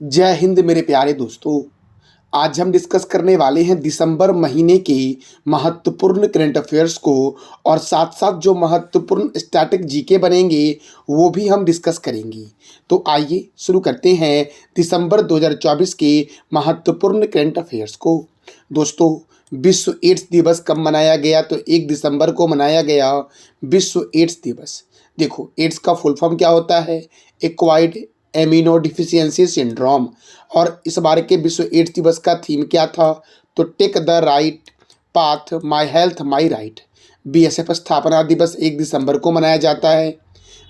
जय हिंद मेरे प्यारे दोस्तों। आज हम डिस्कस करने वाले हैं दिसंबर महीने के महत्वपूर्ण करंट अफेयर्स को और साथ-साथ जो महत्वपूर्ण स्टैटिक जीके बनेंगे वो भी हम डिस्कस करेंगे। तो आइए शुरू करते हैं दिसंबर 2024 के महत्वपूर्ण करंट अफेयर्स को। दोस्तों, विश्व एड्स दिवस कब मनाया गया? तो 1 दिसंबर को मनाया गया विश्व एड्स दिवस। देखो, एड्स का फुल फॉर्म क्या होता है? Acquired amino deficiency syndrome. और इस बार के विश्व एड्स दिवस का थीम क्या था? तो take the right path, my health my right. BSF स्थापना दिवस 1 दिसंबर को मनाया जाता है।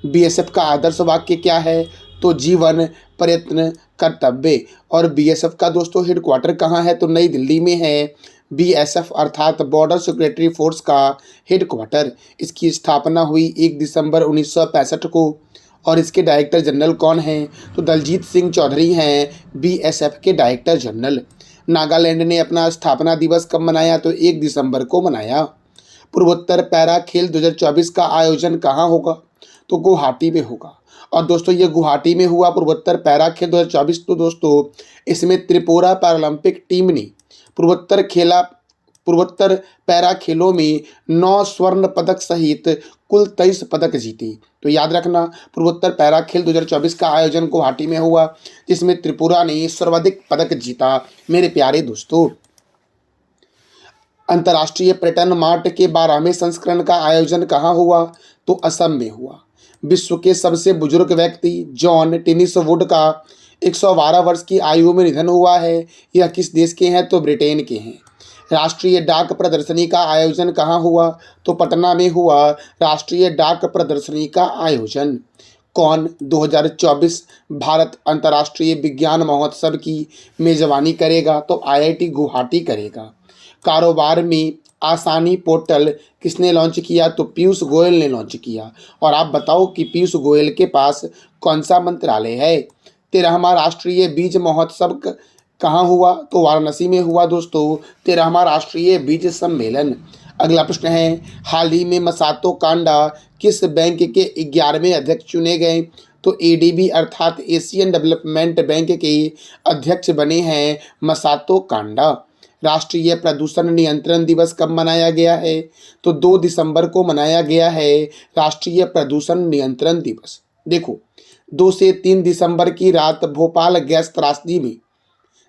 बीएसएफ का आदर्श वाक्य क्या है? तो जीवन, प्रयत्न, कर्तव्य। और बीएसएफ का दोस्तों हेडक्वार्टर कहाँ है? तो नई दिल्ली में है। बीएसएफ अर्थात बॉर्डर सिक्योरिटी फोर्स का हेडक्वार्टर। इसकी स्थापना हुई 1 दिसंबर 1965 को। और इसके डायरेक्टर जनरल कौन हैं? तो दलजीत सिंह चौधरी हैं बीएसएफ के डायरेक्टर जनरल। नागालैंड ने अपना स्थापना दिवस कब मनाया? तो 1 दिसंबर को मनाया। पूर्वोत्तर पैरा खेल 2024 का आयोजन कहाँ होगा? तो गुवाहाटी में होगा। और दोस्तों, ये गुवाहाटी में हुआ पूर्वोत्तर पैरा खेल 2024। तो दोस्तों, इसमें त्रिपुरा पैरालंपिक टीम ने पूर्वोत्तर पैरा खेलों में 9 स्वर्ण पदक सहित कुल 23 पदक जीते। तो याद रखना, पूर्वोत्तर पैरा खेल 2024 का आयोजन गुवाहाटी में हुआ, जिसमें त्रिपुरा ने सर्वाधिक पदक जीता। मेरे प्यारे दोस्तों, अंतर्राष्ट्रीय पर्यटन मार्ट के 12वें संस्करण का आयोजन कहाँ हुआ? तो असम में हुआ। विश्व के सबसे बुजुर्ग व्यक्ति जॉन टेनिस वुड का 112 वर्ष की आयु में निधन हुआ है। यह किस देश के हैं? तो ब्रिटेन के हैं। राष्ट्रीय डाक प्रदर्शनी का आयोजन कहाँ हुआ? तो पटना में हुआ राष्ट्रीय डाक प्रदर्शनी का आयोजन। कौन 2024 भारत अंतर्राष्ट्रीय विज्ञान महोत्सव की मेजबानी करेगा? तो आईआईटी गुवाहाटी करेगा। कारोबार में आसानी पोर्टल किसने लॉन्च किया? तो पीयूष गोयल ने लॉन्च किया। और आप बताओ कि पीयूष गोयल के पास कौन सा मंत्रालय है? 13वां राष्ट्रीय बीज महोत्सव कहाँ हुआ? तो वाराणसी में हुआ दोस्तों 13वां राष्ट्रीय बीज सम्मेलन। अगला प्रश्न है, हाल ही में मसातो कांडा किस बैंक के 11वें अध्यक्ष चुने गए? तो एडीबी अर्थात एशियन डेवलपमेंट बैंक के अध्यक्ष बने हैं मसातो कांडा। राष्ट्रीय प्रदूषण नियंत्रण दिवस कब मनाया गया है? तो 2 दिसंबर को मनाया गया है राष्ट्रीय प्रदूषण नियंत्रण दिवस। देखो, 2 से 3 दिसंबर की रात भोपाल गैस त्रासदी में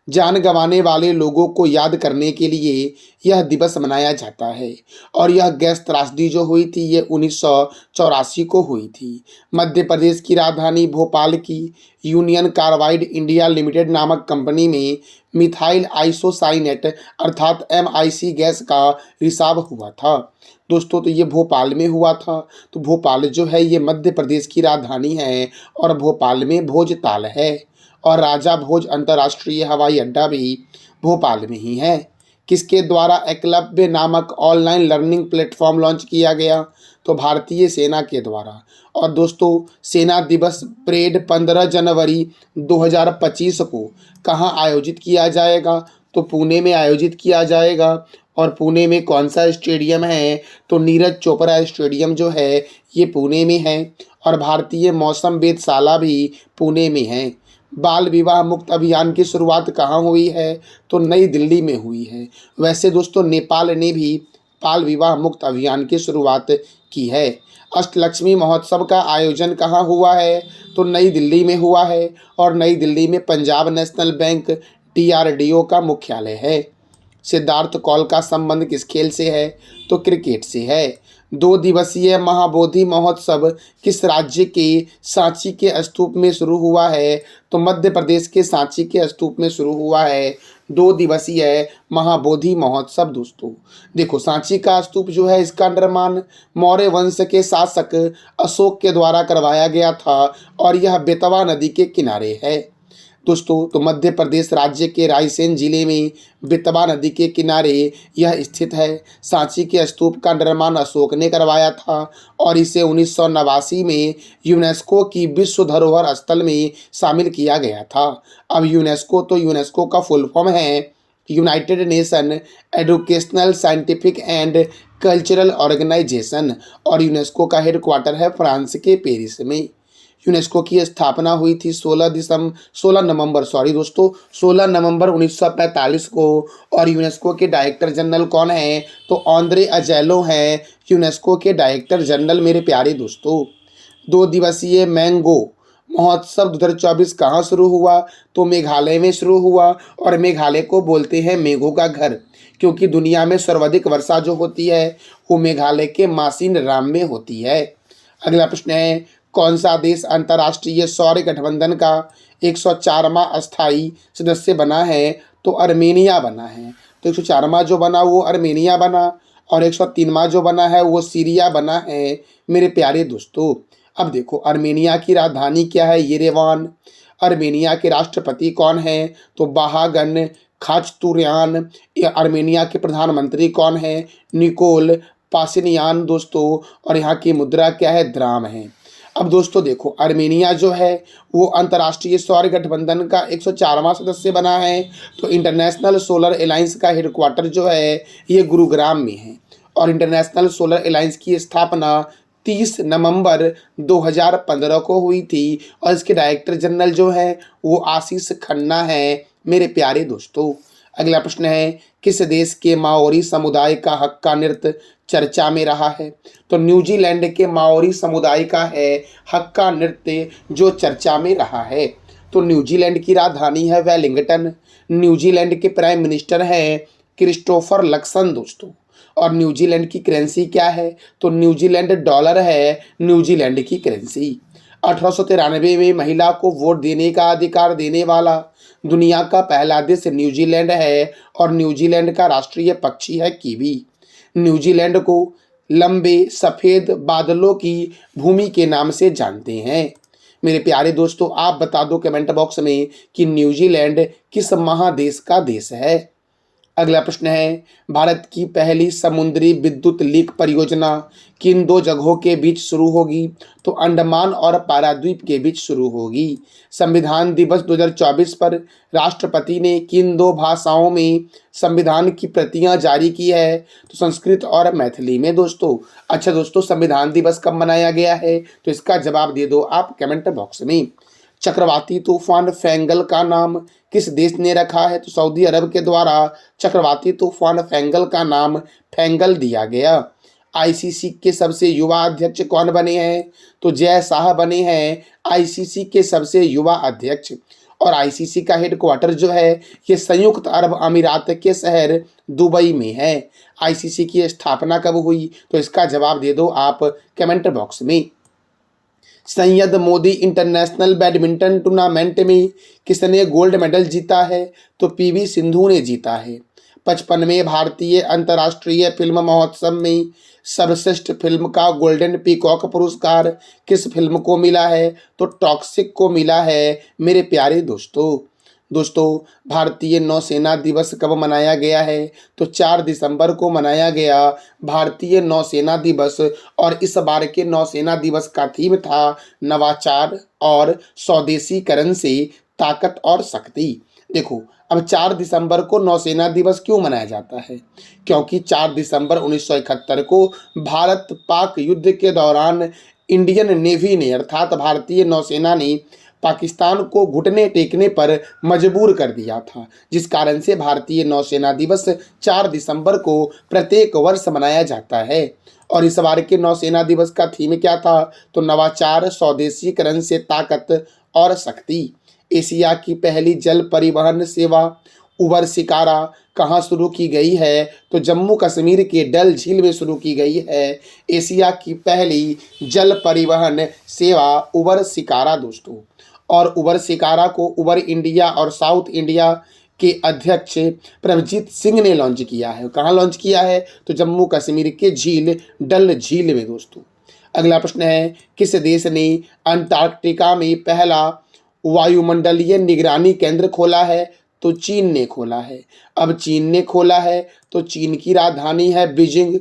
जान गंवाने वाले लोगों को याद करने के लिए यह दिवस मनाया जाता है। और यह गैस त्रासदी जो हुई थी ये 1984 को हुई थी। मध्य प्रदेश की राजधानी भोपाल की यूनियन कार्बाइड इंडिया लिमिटेड नामक कंपनी में मिथाइल आइसोसाइनेट अर्थात MIC गैस का रिसाव हुआ था। दोस्तों, तो ये भोपाल में हुआ था। तो भोपाल जो है ये मध्य प्रदेश की राजधानी है और भोपाल में भोजताल है। और राजा भोज अंतर्राष्ट्रीय हवाई अड्डा भी भोपाल में ही है। किसके द्वारा एकलव्य नामक ऑनलाइन लर्निंग प्लेटफॉर्म लॉन्च किया गया? तो भारतीय सेना के द्वारा। और दोस्तों, सेना दिवस परेड 15 जनवरी 2025 को कहाँ आयोजित किया जाएगा? तो पुणे में आयोजित किया जाएगा। और पुणे में कौन सा स्टेडियम है? तो नीरज चोपड़ा स्टेडियम जो है ये पुणे में है। और भारतीय मौसम वेधशाला भी पुणे में है। बाल विवाह मुक्त अभियान की शुरुआत कहाँ हुई है? तो नई दिल्ली में हुई है। वैसे दोस्तों, नेपाल ने भी बाल विवाह मुक्त अभियान की शुरुआत की है। अष्टलक्ष्मी महोत्सव का आयोजन कहाँ हुआ है? तो नई दिल्ली में हुआ है। और नई दिल्ली में पंजाब नेशनल बैंक DRDO का मुख्यालय है। सिद्धार्थ कौल का संबंध किस खेल से है? तो क्रिकेट से है। 2 दिवसीय महाबोधि महोत्सव किस राज्य के सांची के स्तूप में शुरू हुआ है? तो मध्य प्रदेश के सांची के स्तूप में शुरू हुआ है 2 दिवसीय महाबोधि महोत्सव। दोस्तों देखो, सांची का स्तूप जो है इसका निर्माण मौर्य वंश के शासक अशोक के द्वारा करवाया गया था और यह बेतवा नदी के किनारे है। दोस्तों, तो मध्य प्रदेश राज्य के रायसेन जिले में बेतवा नदी के किनारे यह स्थित है। सांची के स्तूप का निर्माण अशोक ने करवाया था और इसे 1989 में यूनेस्को की विश्व धरोहर स्थल में शामिल किया गया था। अब यूनेस्को का फुल फॉर्म है United Nation Educational Scientific and Cultural Organization. और यूनेस्को का हेडक्वार्टर है फ्रांस के पेरिस में। यूनेस्को की स्थापना हुई थी 16 नवंबर 16 नवंबर 1945 को। और यूनेस्को के डायरेक्टर जनरल कौन है? तो ऑन्द्रे अजेलो हैं यूनेस्को के डायरेक्टर जनरल मेरे प्यारे दोस्तों। 2 दिवसीय मैंगो महोत्सव 2024 कहाँ शुरू हुआ? तो मेघालय में शुरू हुआ। और मेघालय को बोलते हैं मेघों का घर, क्योंकि दुनिया में सर्वाधिक वर्षा जो होती है वो मेघालय के मासिन राम में होती है। अगला प्रश्न है, कौन सा देश अंतर्राष्ट्रीय सौर गठबंधन का 104वां अस्थायी सदस्य बना है? तो अर्मेनिया बना है। तो 104वां जो बना वो अर्मेनिया बना, और 103वां जो बना है वो सीरिया बना है मेरे प्यारे दोस्तों। अब देखो, अर्मेनिया की राजधानी क्या है? येरेवान। अर्मेनिया के राष्ट्रपति कौन है? तो बाहागन खाचतुर्यान। अर्मेनिया के प्रधानमंत्री कौन है? निकोल पासिनियान दोस्तों। और यहाँ की मुद्रा क्या है? द्राम है। अब दोस्तों देखो, अर्मेनिया जो है वो अंतर्राष्ट्रीय सौर गठबंधन का 104वां सदस्य बना है। तो इंटरनेशनल सोलर अलायंस का हेडक्वार्टर जो है ये गुरुग्राम में है। और इंटरनेशनल सोलर अलायंस की स्थापना 30 नवंबर 2015 को हुई थी। और इसके डायरेक्टर जनरल जो है वो आशीष खन्ना है मेरे प्यारे दोस्तों। अगला प्रश्न है, किस देश के माओरी समुदाय का हक्का नृत्य चर्चा में रहा है? तो न्यूजीलैंड के माओरी समुदाय का है हक्का नृत्य जो चर्चा में रहा है। तो न्यूजीलैंड की राजधानी है वेलिंगटन। न्यूजीलैंड के प्राइम मिनिस्टर हैं क्रिस्टोफर लक्सन दोस्तों। और न्यूजीलैंड की करेंसी क्या है? तो न्यूजीलैंड डॉलर है न्यूजीलैंड की करेंसी। 1893 में महिला को वोट देने का अधिकार देने वाला दुनिया का पहला देश न्यूजीलैंड है। और न्यूजीलैंड का राष्ट्रीय पक्षी है कीवी। न्यूजीलैंड को लंबे सफ़ेद बादलों की भूमि के नाम से जानते हैं। मेरे प्यारे दोस्तों, आप बता दो कमेंट बॉक्स में कि न्यूजीलैंड किस महादेश का देश है। अगला प्रश्न है, भारत की पहली समुद्री विद्युत लीक परियोजना किन 2 जगहों के बीच शुरू होगी? तो अंडमान और पारादीप के बीच शुरू होगी। संविधान दिवस 2024 पर राष्ट्रपति ने किन 2 भाषाओं में संविधान की प्रतियां जारी की है? तो संस्कृत और मैथिली में दोस्तों। अच्छा दोस्तों, संविधान दिवस कब मनाया गया है? तो इसका जवाब दे दो आप कमेंट बॉक्स में। चक्रवाती तूफान फेंगल का नाम किस देश ने रखा है? तो सऊदी अरब के द्वारा चक्रवाती तूफान फेंगल का नाम फेंगल दिया गया। आईसीसी के सबसे युवा अध्यक्ष कौन बने हैं? तो जय शाह बने हैं आईसीसी के सबसे युवा अध्यक्ष। और आईसीसी का हेडक्वार्टर जो है ये संयुक्त अरब अमीरात के शहर दुबई में है। आईसीसी की स्थापना कब हुई? तो इसका जवाब दे दो आप कमेंट बॉक्स में। Syed Modi international badminton tournament में किसने गोल्ड मेडल जीता है? तो पीवी सिंधु ने जीता है। 55वें भारतीय अंतर्राष्ट्रीय फिल्म महोत्सव में सर्वश्रेष्ठ फिल्म का गोल्डन पीकॉक पुरस्कार किस फिल्म को मिला है? तो टॉक्सिक को मिला है मेरे प्यारे दोस्तों। भारतीय नौसेना दिवस कब मनाया गया है? तो 4 दिसंबर को मनाया गया भारतीय नौसेना दिवस। और इस बार के नौसेना दिवस का थीम था नवाचार और स्वदेशीकरण से ताकत और शक्ति। देखो, अब 4 दिसंबर को नौसेना दिवस क्यों मनाया जाता है? क्योंकि 4 दिसंबर 1971 को भारत पाक युद्ध के दौरान इंडियन नेवी ने अर्थात भारतीय नौसेना ने पाकिस्तान को घुटने टेकने पर मजबूर कर दिया था, जिस कारण से भारतीय नौसेना दिवस 4 दिसंबर को प्रत्येक वर्ष मनाया जाता है। और इस बार के नौसेना दिवस का थीम क्या था? तो नवाचार, स्वदेशीकरण से ताकत और शक्ति। एशिया की पहली जल परिवहन सेवा उबर शिकारा कहाँ शुरू की गई है? तो जम्मू कश्मीर के डल झील में शुरू की गई है एशिया की पहली जल परिवहन सेवा उबर शिकारा दोस्तों। और उबर शिकारा को उबर इंडिया और साउथ इंडिया के अध्यक्ष प्रभजीत सिंह ने लॉन्च किया है। कहाँ लॉन्च किया है? तो जम्मू कश्मीर के डल झील में दोस्तों। अगला प्रश्न है, किस देश ने अंटार्कटिका में पहला वायुमंडलीय निगरानी केंद्र खोला है? तो चीन ने खोला है। अब चीन ने खोला है तो चीन की राजधानी है बीजिंग।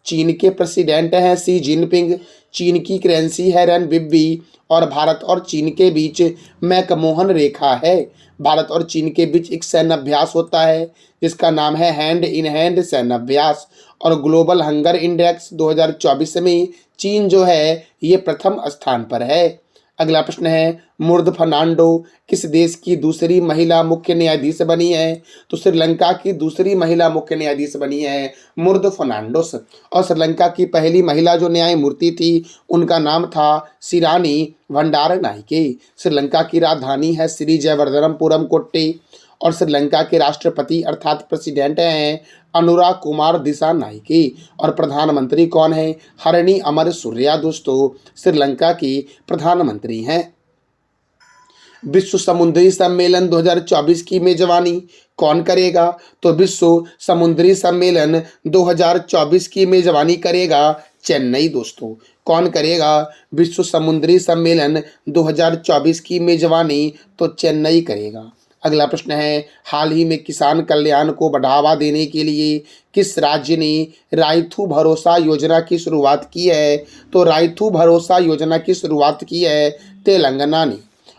चीन के प्रेसिडेंट हैं शी जिनपिंग। चीन की करेंसी है रनबिब्बी। और भारत और चीन के बीच मैकमोहन रेखा है। भारत और चीन के बीच एक सैन्य अभ्यास होता है जिसका नाम है हैंड इन हैंड सैन्य अभ्यास। और ग्लोबल हंगर इंडेक्स 2024 में चीन जो है ये प्रथम स्थान पर है। अगला प्रश्न है मुर्द फर्नांडो किस देश की दूसरी महिला मुख्य न्यायाधीश बनी है? तो श्रीलंका की दूसरी महिला मुख्य न्यायाधीश बनी है मुर्द फर्नांडोस। और श्रीलंका की पहली महिला जो न्यायमूर्ति थी उनका नाम था सिरानी भंडारनायके। श्रीलंका की राजधानी है श्री जयवर्धनपुरम कोट्टे। और श्रीलंका के राष्ट्रपति अर्थात प्रेसिडेंट हैं अनुराग कुमार दिसानायके। और प्रधानमंत्री कौन है? हरणी अमर सूर्या दोस्तों श्रीलंका की प्रधानमंत्री हैं। विश्व समुद्री सम्मेलन 2024 की मेजबानी कौन करेगा? तो विश्व समुद्री सम्मेलन 2024 की मेजबानी करेगा चेन्नई दोस्तों। कौन करेगा विश्व समुद्री सम्मेलन 2024 की मेजबानी? तो चेन्नई करेगा। अगला प्रश्न है हाल ही में किसान कल्याण को बढ़ावा देने के लिए किस राज्य ने राइतू भरोसा योजना की शुरुआत की है? तो राइतू भरोसा योजना की शुरुआत की है तेलंगाना ने।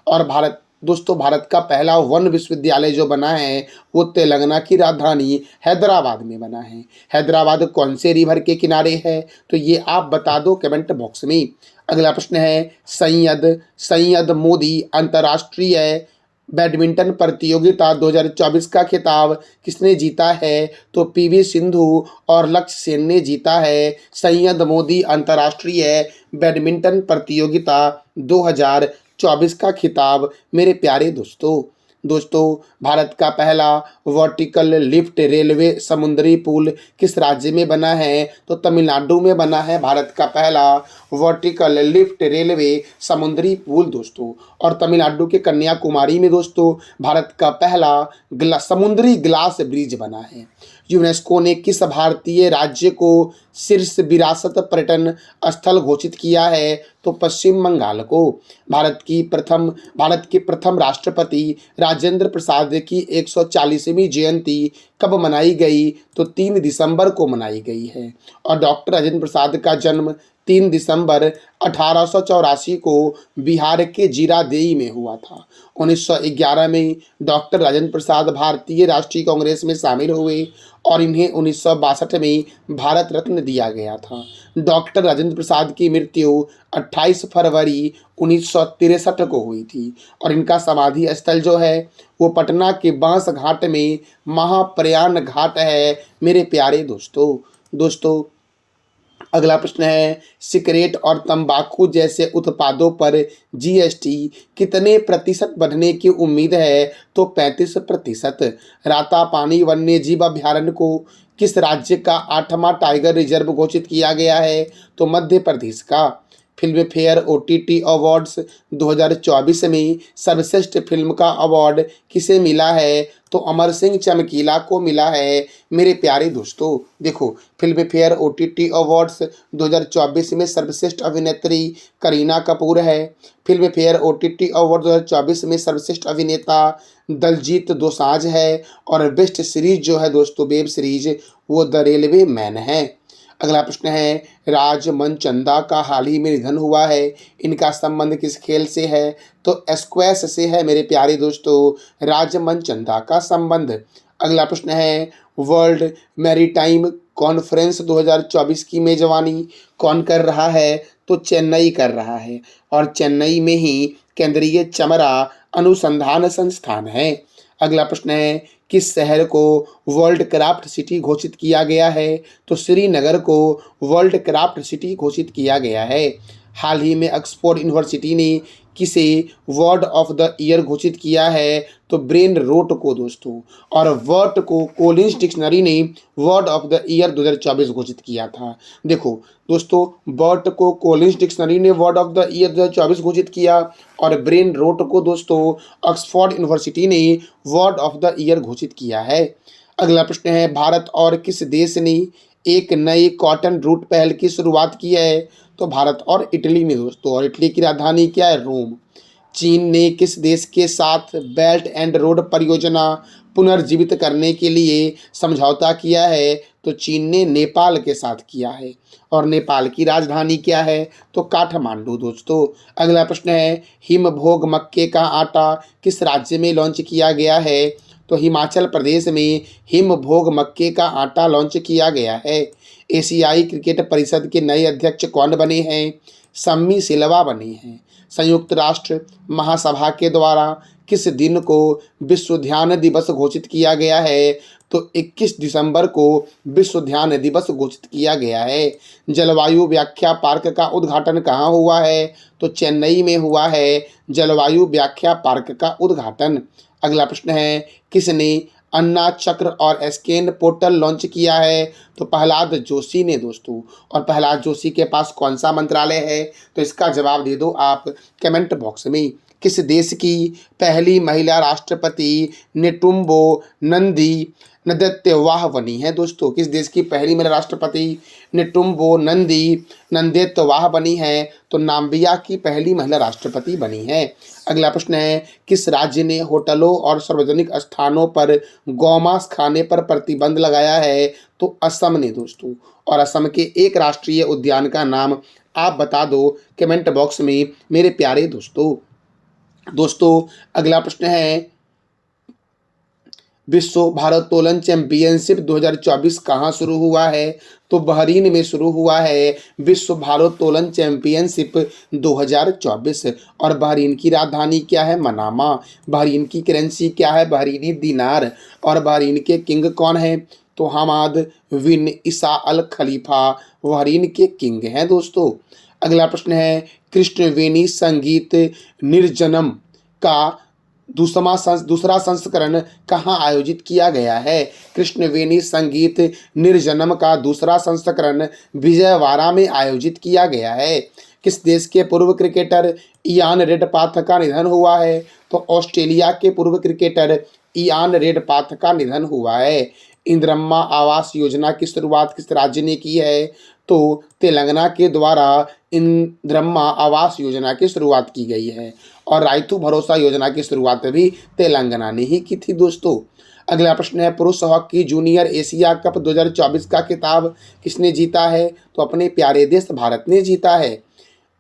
और भारत का पहला वन विश्वविद्यालय जो बना है वो तेलंगाना की राजधानी हैदराबाद में बना है। हैदराबाद कौन से रिवर के किनारे है? तो ये आप बता दो कमेंट बॉक्स में। अगला प्रश्न है सैयद मोदी अंतर्राष्ट्रीय बैडमिंटन प्रतियोगिता 2024 का खिताब किसने जीता है? तो पीवी सिंधु और लक्ष्य सेन ने जीता है सैयद मोदी अंतर्राष्ट्रीय बैडमिंटन प्रतियोगिता 2024 का खिताब। मेरे प्यारे दोस्तों भारत का पहला वर्टिकल लिफ्ट रेलवे समुद्री पुल किस राज्य में बना है? तो तमिलनाडु में बना है भारत का पहला वर्टिकल लिफ्ट रेलवे समुद्री पुल दोस्तों। और तमिलनाडु के कन्याकुमारी में दोस्तों भारत का पहला समुद्री ग्लास ब्रिज बना है। यूनेस्को ने किस भारतीय राज्य को शीर्ष विरासत पर्यटन स्थल घोषित किया है? तो पश्चिम बंगाल को। भारत के प्रथम राष्ट्रपति राजेंद्र प्रसाद की 140वीं जयंती कब मनाई गई? तो 3 दिसंबर को मनाई गई है। और डॉक्टर राजेंद्र प्रसाद का जन्म 3 दिसंबर 1884 को बिहार के जीरादेई में हुआ था। 1911 में डॉक्टर राजेंद्र प्रसाद भारतीय राष्ट्रीय कांग्रेस में शामिल हुए और इन्हें 1962 में भारत रत्न दिया गया था। डॉक्टर राजेंद्र प्रसाद की मृत्यु 28 फरवरी 1963 को हुई थी। और इनका समाधि स्थल जो है वो पटना के बांस घाट में महाप्रयाण घाट है मेरे प्यारे दोस्तों। अगला प्रश्न है सिगरेट और तंबाकू जैसे उत्पादों पर जीएसटी कितने प्रतिशत बढ़ने की उम्मीद है? तो 35%। रातापानी वन्यजीव अभ्यारण्य को किस राज्य का 8वां टाइगर रिजर्व घोषित किया गया है? तो मध्य प्रदेश का। फिल्म फेयर ओटीटी अवार्ड्स 2024 में सर्वश्रेष्ठ फिल्म का अवार्ड किसे मिला है? तो अमर सिंह चमकीला को मिला है मेरे प्यारे दोस्तों। देखो फिल्म फेयर ओटीटी अवार्ड्स 2024 में सर्वश्रेष्ठ अभिनेत्री करीना कपूर है। फिल्म फेयर ओटीटी अवार्ड 2024 में सर्वश्रेष्ठ अभिनेता दलजीत दोसांझ है। और बेस्ट सीरीज जो है दोस्तों वेब सीरीज वो द रेलवे मैन है। अगला प्रश्न है राज मनचंदा का हाल ही में निधन हुआ है, इनका संबंध किस खेल से है? तो स्क्वैश से है मेरे प्यारे दोस्तों राज मनचंदा का संबंध। अगला प्रश्न है वर्ल्ड मैरीटाइम कॉन्फ्रेंस 2024 की मेजबानी कौन कर रहा है? तो चेन्नई कर रहा है। और चेन्नई में ही केंद्रीय चमड़ा अनुसंधान संस्थान है। अगला प्रश्न है किस शहर को वर्ल्ड क्राफ्ट सिटी घोषित किया गया है? तो श्रीनगर को वर्ल्ड क्राफ्ट सिटी घोषित किया गया है। हाल ही में ऑक्सफोर्ड यूनिवर्सिटी ने किसे वर्ड ऑफ द ईयर घोषित किया है? तो ब्रेन रोट को दोस्तों। और वर्ट को कोलिंस डिक्शनरी ने वर्ड ऑफ द ईयर 2024 घोषित किया था। देखो दोस्तों वर्ट को कोलिंस डिक्शनरी ने वर्ड ऑफ द ईयर 2024 घोषित किया और ब्रेन रोट को दोस्तों ऑक्सफोर्ड यूनिवर्सिटी ने वर्ड ऑफ द ईयर घोषित किया है। अगला प्रश्न है भारत और किस देश ने एक नई कॉटन रूट पहल की शुरुआत की है? तो भारत और इटली में दोस्तों। और इटली की राजधानी क्या है? रोम। चीन ने किस देश के साथ बेल्ट एंड रोड परियोजना पुनर्जीवित करने के लिए समझौता किया है? तो चीन ने नेपाल के साथ किया है। और नेपाल की राजधानी क्या है? तो काठमांडू दोस्तों। अगला प्रश्न है हिमभोग मक्के का आटा किस राज्य में लॉन्च किया गया है? तो हिमाचल प्रदेश में हिमभोग मक्के का आटा लॉन्च किया गया है। एशियाई क्रिकेट परिषद के नए अध्यक्ष कौन बने हैं? सम्मी सिल्वा बनी हैं। संयुक्त राष्ट्र महासभा के द्वारा किस दिन को विश्व उद्यान दिवस घोषित किया गया है? तो 21 दिसंबर को विश्व उद्यान दिवस घोषित किया गया है। जलवायु व्याख्या पार्क का उद्घाटन कहाँ हुआ है? तो चेन्नई में हुआ है जलवायु व्याख्या पार्क का उद्घाटन। अगला प्रश्न है, किसने अन्ना चक्र और एस्केन पोर्टल लॉन्च किया है? तो प्रहलाद जोशी ने दोस्तों। और प्रहलाद जोशी के पास कौन सा मंत्रालय है? तो इसका जवाब दे दो आप कमेंट बॉक्स में। किस देश की पहली महिला राष्ट्रपति नेटुम्बो नंदी नंदेत्वा बनी है दोस्तों? किस देश की पहली महिला राष्ट्रपति नेटुम्बो नंदेत्वा बनी है? तो नाम्बिया की पहली महिला राष्ट्रपति बनी है। अगला प्रश्न है, किस राज्य ने होटलों और सार्वजनिक स्थानों पर गौमांस खाने पर प्रतिबंध लगाया है? तो असम ने दोस्तों। और असम के एक राष्ट्रीय उद्यान का नाम आप बता दो कमेंट बॉक्स में मेरे प्यारे दोस्तों। अगला प्रश्न है, विश्व भारोत्तोलन चैंपियनशिप 2024 कहाँ शुरू हुआ है? तो बहरीन में शुरू हुआ है विश्व भारोत्तोलन चैंपियनशिप 2024। और बहरीन की राजधानी क्या है? मनामा। बहरीन की करेंसी क्या है? बहरीनी दिनार। और बहरीन के किंग कौन है? तो हमाद बिन ईसा अल खलीफा बहरीन के किंग हैं दोस्तों। अगला प्रश्न है, कृष्णवेणी संगीत निर्जनम का दूसरा संस्करण कहाँ आयोजित किया गया है? कृष्णवेणी संगीत निर्जनम का दूसरा संस्करण विजयवाड़ा में आयोजित किया गया है। किस देश के पूर्व क्रिकेटर इयान रेडपाथ का निधन हुआ है? तो ऑस्ट्रेलिया के पूर्व क्रिकेटर इयान रेडपाथ का निधन हुआ है। इंदिरम्मा आवास योजना की शुरुआत किस राज्य ने की है? तो तेलंगाना के द्वारा इंदिरम्मा आवास योजना की शुरुआत की गई है। और रायतू भरोसा योजना की शुरुआत भी तेलंगाना ने ही की थी दोस्तों। अगला प्रश्न है, पुरुष हॉकी जूनियर एशिया कप 2024 का खिताब किसने जीता है? तो अपने प्यारे देश भारत ने जीता है।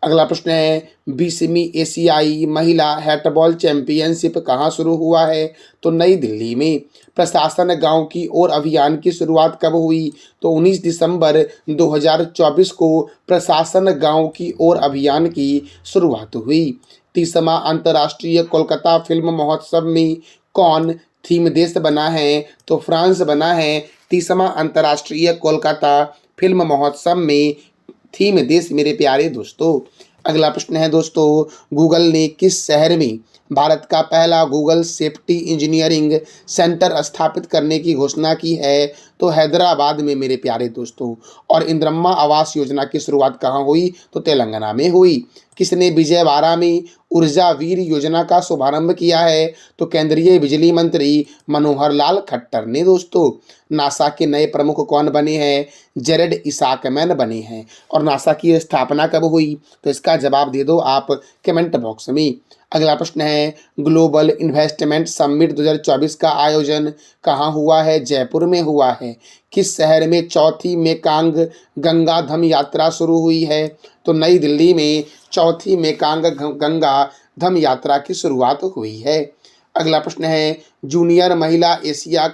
अगला प्रश्न है, 20वीं एशियाई महिला हैंडबॉल चैंपियनशिप कहाँ शुरू हुआ है? तो नई दिल्ली में। प्रशासन गांव की ओर अभियान की शुरुआत कब हुई? तो 19 दिसंबर 2024 को प्रशासन गांव की ओर अभियान की शुरुआत हुई। 30वां अंतर्राष्ट्रीय कोलकाता फिल्म महोत्सव में कौन थीम देश बना है? तो फ्रांस बना है 30वां अंतर्राष्ट्रीय कोलकाता फिल्म महोत्सव में थीम देश मेरे प्यारे दोस्तों। अगला प्रश्न है दोस्तों, गूगल ने किस शहर में भारत का पहला गूगल सेफ्टी इंजीनियरिंग सेंटर स्थापित करने की घोषणा की है? तो हैदराबाद में मेरे प्यारे दोस्तों। और इंदिरम्मा आवास योजना की शुरुआत कहाँ हुई? तो तेलंगाना में हुई। किसने विजयवाड़ा में ऊर्जा वीर योजना का शुभारंभ किया है? तो केंद्रीय बिजली मंत्री मनोहर लाल खट्टर ने दोस्तों। नासा के नए प्रमुख कौन बने हैं? जेरेड इसाकमैन बने हैं। और नासा की स्थापना कब हुई? तो इसका जवाब दे दो आप कमेंट बॉक्स में। अगला प्रश्न है, ग्लोबल इन्वेस्टमेंट समिट 2024 का आयोजन कहाँ हुआ है? जयपुर में हुआ है। किस शहर में चौथी मेकांग गंगा धम यात्रा शुरू हुई है? तो नई दिल्ली में चौथी मेकांग गंगा धम यात्रा की शुरुआत हुई है। अगला प्रश्न है, जूनियर महिला एशिया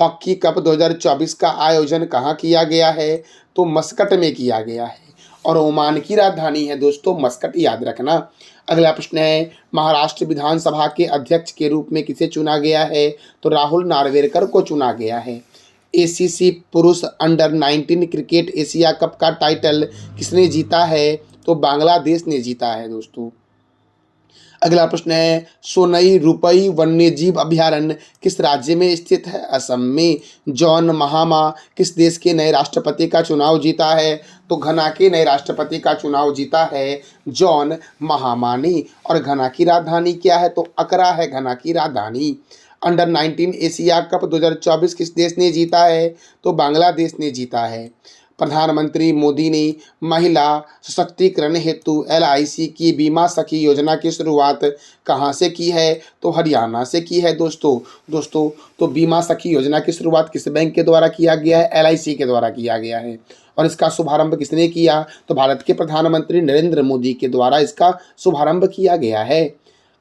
हॉकी कप 2024 का आयोजन कहाँ किया गया है? तो मस्कट में किया गया है। और ओमान की राजधानी है दोस्तों मस्कट, याद रखना। अगला प्रश्न है, महाराष्ट्र विधानसभा के अध्यक्ष के रूप में किसे चुना गया है? तो राहुल नार्वेकर को चुना गया है। एसीसी पुरुष अंडर 19 क्रिकेट एशिया कप का टाइटल किसने जीता है? तो बांग्लादेश ने जीता है दोस्तों। अगला प्रश्न है, सोनई रुपई वन्यजीव अभयारण्य किस राज्य में स्थित है? असम में। जॉन महामा किस देश के नए राष्ट्रपति का चुनाव जीता है? तो घना के नए राष्ट्रपति का चुनाव जीता है जॉन महामा ने। और घना की राजधानी क्या है? तो अकरा है घना की राजधानी। अंडर 19 एशिया कप 2024 किस देश ने जीता है? तो बांग्लादेश ने जीता है। प्रधानमंत्री मोदी ने महिला सशक्तिकरण हेतु LIC की बीमा सखी योजना की शुरुआत कहाँ से की है? तो हरियाणा से की है दोस्तों। तो बीमा सखी योजना की शुरुआत किस बैंक के द्वारा किया गया है? LIC के द्वारा किया गया है। और इसका शुभारंभ किसने किया? तो भारत के प्रधानमंत्री नरेंद्र मोदी के द्वारा इसका शुभारंभ किया गया है।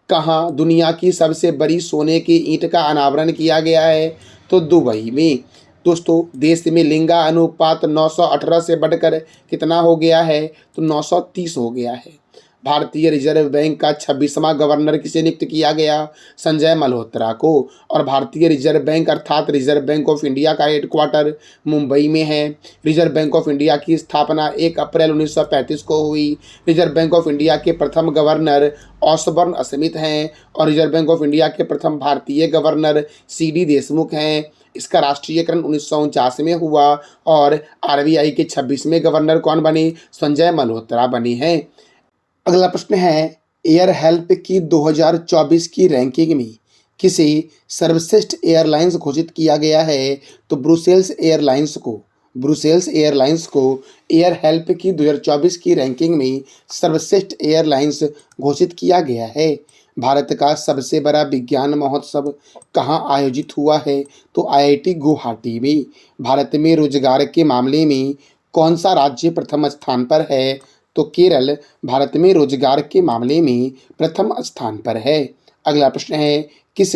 कहाँ दुनिया की सबसे बड़ी सोने की ईंट का अनावरण किया गया है? तो दुबई में। दोस्तों देश में लिंगा अनुपात 918 से बढ़कर कितना हो गया है, तो 930 हो गया है। भारतीय रिजर्व बैंक का 26वां गवर्नर किसे नियुक्त किया गया, संजय मल्होत्रा को। और भारतीय रिजर्व बैंक अर्थात रिजर्व बैंक ऑफ इंडिया का हेडक्वार्टर मुंबई में है। रिजर्व बैंक ऑफ इंडिया की स्थापना 1 अप्रैल 1935 को हुई। रिजर्व बैंक ऑफ इंडिया के प्रथम गवर्नर ऑसबर्न स्मिथ हैं और रिजर्व बैंक ऑफ इंडिया के प्रथम भारतीय गवर्नर CD देशमुख हैं। इसका राष्ट्रीयकरण 1949 में हुआ और RBI के 26वें गवर्नर कौन बने, संजय मल्होत्रा बने हैं। अगला प्रश्न है, एयर हेल्प की 2024 की रैंकिंग में किसे सर्वश्रेष्ठ एयरलाइंस घोषित किया गया है, तो ब्रुसेल्स एयरलाइंस को एयर हेल्प की 2024 की रैंकिंग में सर्वश्रेष्ठ एयरलाइंस घोषित किया गया है। भारत का सबसे बड़ा विज्ञान महोत्सव कहाँ आयोजित हुआ है, तो IIT गुवाहाटी में। भारत में रोजगार के मामले में कौन सा राज्य प्रथम स्थान पर है, तो केरल भारत में रोजगार के मामले में प्रथम स्थान पर है। अगला प्रश्न है, किस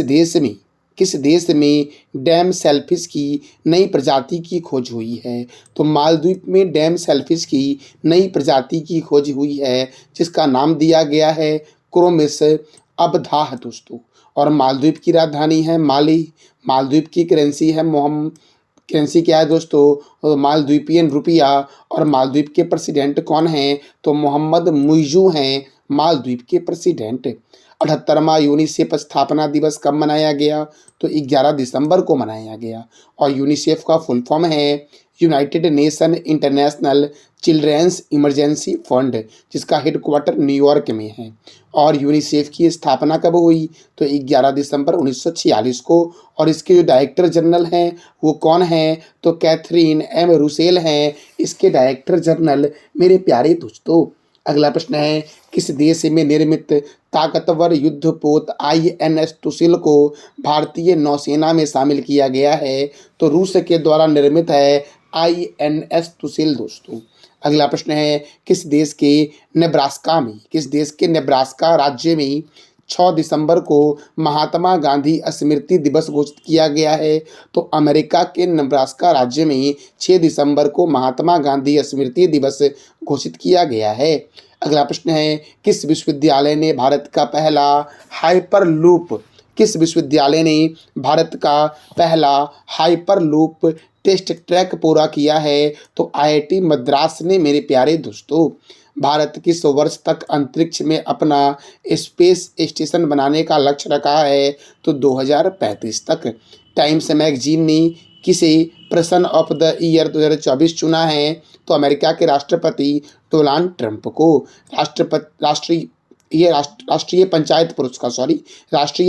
देश में डैम सेलफिश की नई प्रजाति की खोज हुई है, तो मालदीव में डैम सेलफिश की नई प्रजाति की खोज हुई है जिसका नाम दिया गया है क्रोमिस अबधाह दोस्तों। और मालदीव की राजधानी है माली। मालदीव की करेंसी क्या है दोस्तों, मालद्वीपियन रुपया। और मालदीव के प्रेसिडेंट कौन हैं, तो मोहम्मद मुइज़ू हैं मालदीव के प्रेसिडेंट। 78वां यूनिसेफ स्थापना दिवस कब मनाया गया, तो 11 दिसंबर को मनाया गया। और यूनिसेफ का फुल फॉर्म है United Nation International Children's Emergency Fund, जिसका हेडक्वार्टर न्यूयॉर्क में है। और यूनिसेफ की स्थापना कब हुई, तो 11 दिसंबर 1946 को। और इसके जो डायरेक्टर जनरल हैं वो कौन हैं, तो कैथरीन M रूसेल हैं इसके डायरेक्टर जनरल मेरे प्यारे दोस्तों। अगला प्रश्न है, किस देश में निर्मित ताकतवर युद्धपोत INS तुसिल को भारतीय नौसेना में शामिल किया गया है, तो रूस के द्वारा निर्मित है INS तुसिल दोस्तों। अगला प्रश्न है, किस देश के नेब्रास्का राज्य में 6 दिसंबर को महात्मा गांधी स्मृति दिवस घोषित किया गया है, तो अमेरिका के नेब्रास्का राज्य में 6 दिसंबर को महात्मा गांधी स्मृति दिवस घोषित किया गया है। अगला प्रश्न है, किस विश्वविद्यालय ने भारत का पहला हाइपरलूप टेस्ट ट्रैक पूरा किया है, तो IIT मद्रास ने मेरे प्यारे दोस्तों। भारत किस वर्ष तक अंतरिक्ष में अपना स्पेस स्टेशन बनाने का लक्ष्य रखा है, तो 2035 तक। टाइम्स मैगजीन ने किसे पर्सन ऑफ द ईयर 2024 चुना है, तो अमेरिका के राष्ट्रपति डोनाल्ड ट्रंप को। राष्ट्रीय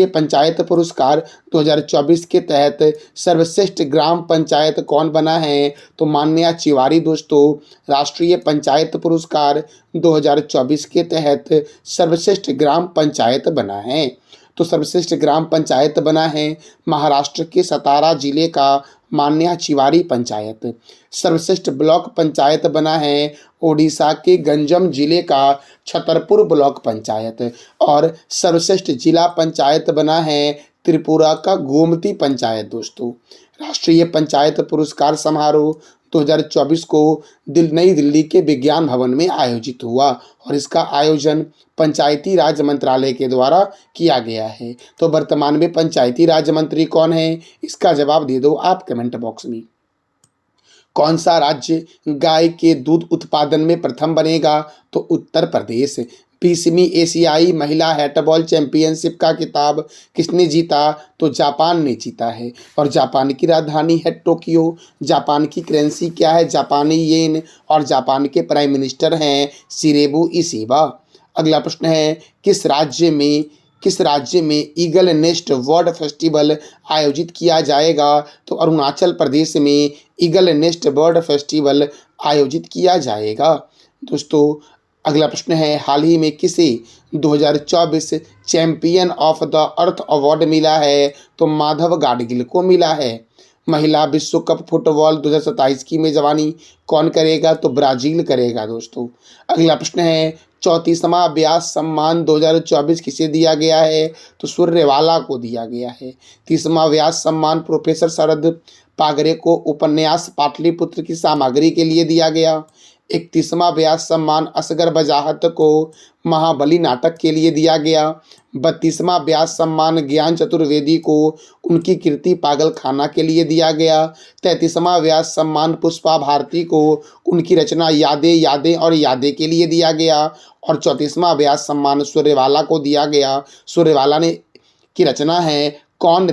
पंचायत पुरस्कार 2024 के तहत सर्वश्रेष्ठ ग्राम पंचायत कौन बना है, तो मान्या चिवारी दोस्तों राष्ट्रीय पंचायत पुरस्कार 2024 के तहत सर्वश्रेष्ठ ग्राम पंचायत बना है। तो सर्वश्रेष्ठ ग्राम पंचायत बना है महाराष्ट्र के सतारा जिले का मान्या चिवारी पंचायत। सर्वश्रेष्ठ ब्लॉक पंचायत बना है ओडिशा के गंजम जिले का छतरपुर ब्लॉक पंचायत। और सर्वश्रेष्ठ जिला पंचायत बना है त्रिपुरा का गोमती पंचायत दोस्तों। राष्ट्रीय पंचायत पुरस्कार समारोह 2024 को नई दिल्ली के विज्ञान भवन में आयोजित हुआ और इसका आयोजन पंचायती राज मंत्रालय के द्वारा किया गया है। तो वर्तमान में पंचायती राज मंत्री कौन है, इसका जवाब दे दो आप कमेंट बॉक्स में। कौन सा राज्य गाय के दूध उत्पादन में प्रथम बनेगा, तो उत्तर प्रदेश। 20वीं एशियाई महिला हैंडबॉल चैंपियनशिप का खिताब किसने जीता, तो जापान ने जीता है। और जापान की राजधानी है टोक्यो। जापान की करेंसी क्या है, जापानी येन। और जापान के प्राइम मिनिस्टर हैं शिरेबु इशिबा। अगला प्रश्न है, किस राज्य में ईगल नेस्ट वर्ल्ड फेस्टिवल आयोजित किया जाएगा, तो अरुणाचल प्रदेश में ईगल नेस्ट वर्ल्ड फेस्टिवल आयोजित किया जाएगा दोस्तों। अगला प्रश्न है, हाल ही में किसे 2024 champion of the earth award मिला है, तो माधव गाडगिल को मिला है। महिला विश्व कप फुटबॉल 2027 की मेजबानी कौन करेगा? तो ब्राजील करेगा दोस्तों। अगला प्रश्न है 34वां व्यास सम्मान 2024 किसे दिया गया है? तो सूर्यवाला को दिया गया है। 30वां व्यास सम्मान प्रोफेसर शरद पागरे को उपन्यास पाटलिपुत्र की सामग्री के लिए दिया गया। 31वां व्यास सम्मान असगर बजाहत को महाबली नाटक के लिए दिया गया। 32वां व्यास सम्मान ज्ञान चतुर्वेदी को उनकी कृति पागलखाना के लिए दिया गया। 33वां व्यास सम्मान पुष्पा भारती को उनकी रचना यादें यादें और यादें के लिए दिया गया। और 34वां व्यास सम्मान सूर्यवाला को दिया गया। सूर्यवाला ने की रचना है कौन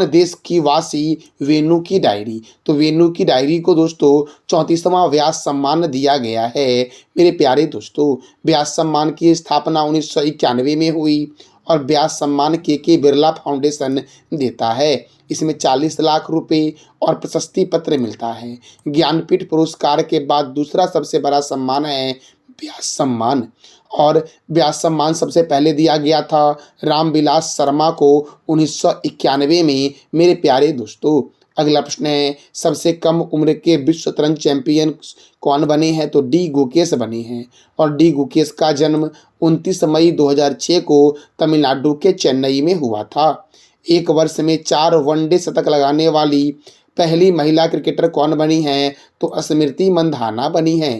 देश की वासी वेणु की डायरी। तो वेणु की डायरी को दोस्तों 34वां व्यास सम्मान दिया गया है। मेरे प्यारे दोस्तों, व्यास सम्मान की स्थापना 1991 में हुई और व्यास सम्मान के बिरला फाउंडेशन देता है। इसमें 40 लाख रुपए और प्रशस्ति पत्र मिलता है। ज्ञानपीठ पुरस्कार के बाद दूसरा सबसे बड़ा सम्मान है व्यास सम्मान। और व्यास सम्मान सबसे पहले दिया गया था रामविलास शर्मा को 1991 में। मेरे प्यारे दोस्तों, अगला प्रश्न है सबसे कम उम्र के विश्व शतरंज चैंपियन कौन बने हैं? तो डी गुकेश बने हैं। और डी गुकेश का जन्म 29 मई 2006 को तमिलनाडु के चेन्नई में हुआ था। एक वर्ष में 4 वनडे शतक लगाने वाली पहली महिला क्रिकेटर कौन बनी है? तो स्मृति मंधाना बनी है।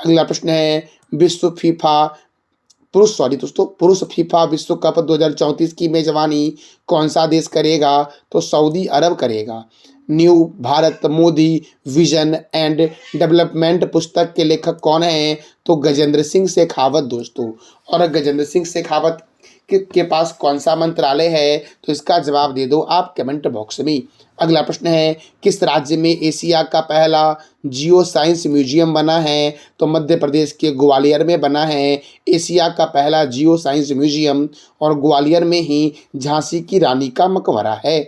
अगला प्रश्न है पुरुष फीफा विश्व कप 2034 की मेजबानी कौन सा देश करेगा? तो सऊदी अरब करेगा। New Bharat Modi vision and development पुस्तक के लेखक कौन हैं? तो गजेंद्र सिंह शेखावत दोस्तों। और गजेंद्र सिंह शेखावत के पास कौन सा मंत्रालय है? तो इसका जवाब दे दो आप कमेंट बॉक्स में। अगला प्रश्न है किस राज्य में एशिया का पहला जियो साइंस म्यूजियम बना है? तो मध्य प्रदेश के ग्वालियर में बना है एशिया का पहला जियो साइंस म्यूजियम। और ग्वालियर में ही झांसी की रानी का मकबरा है।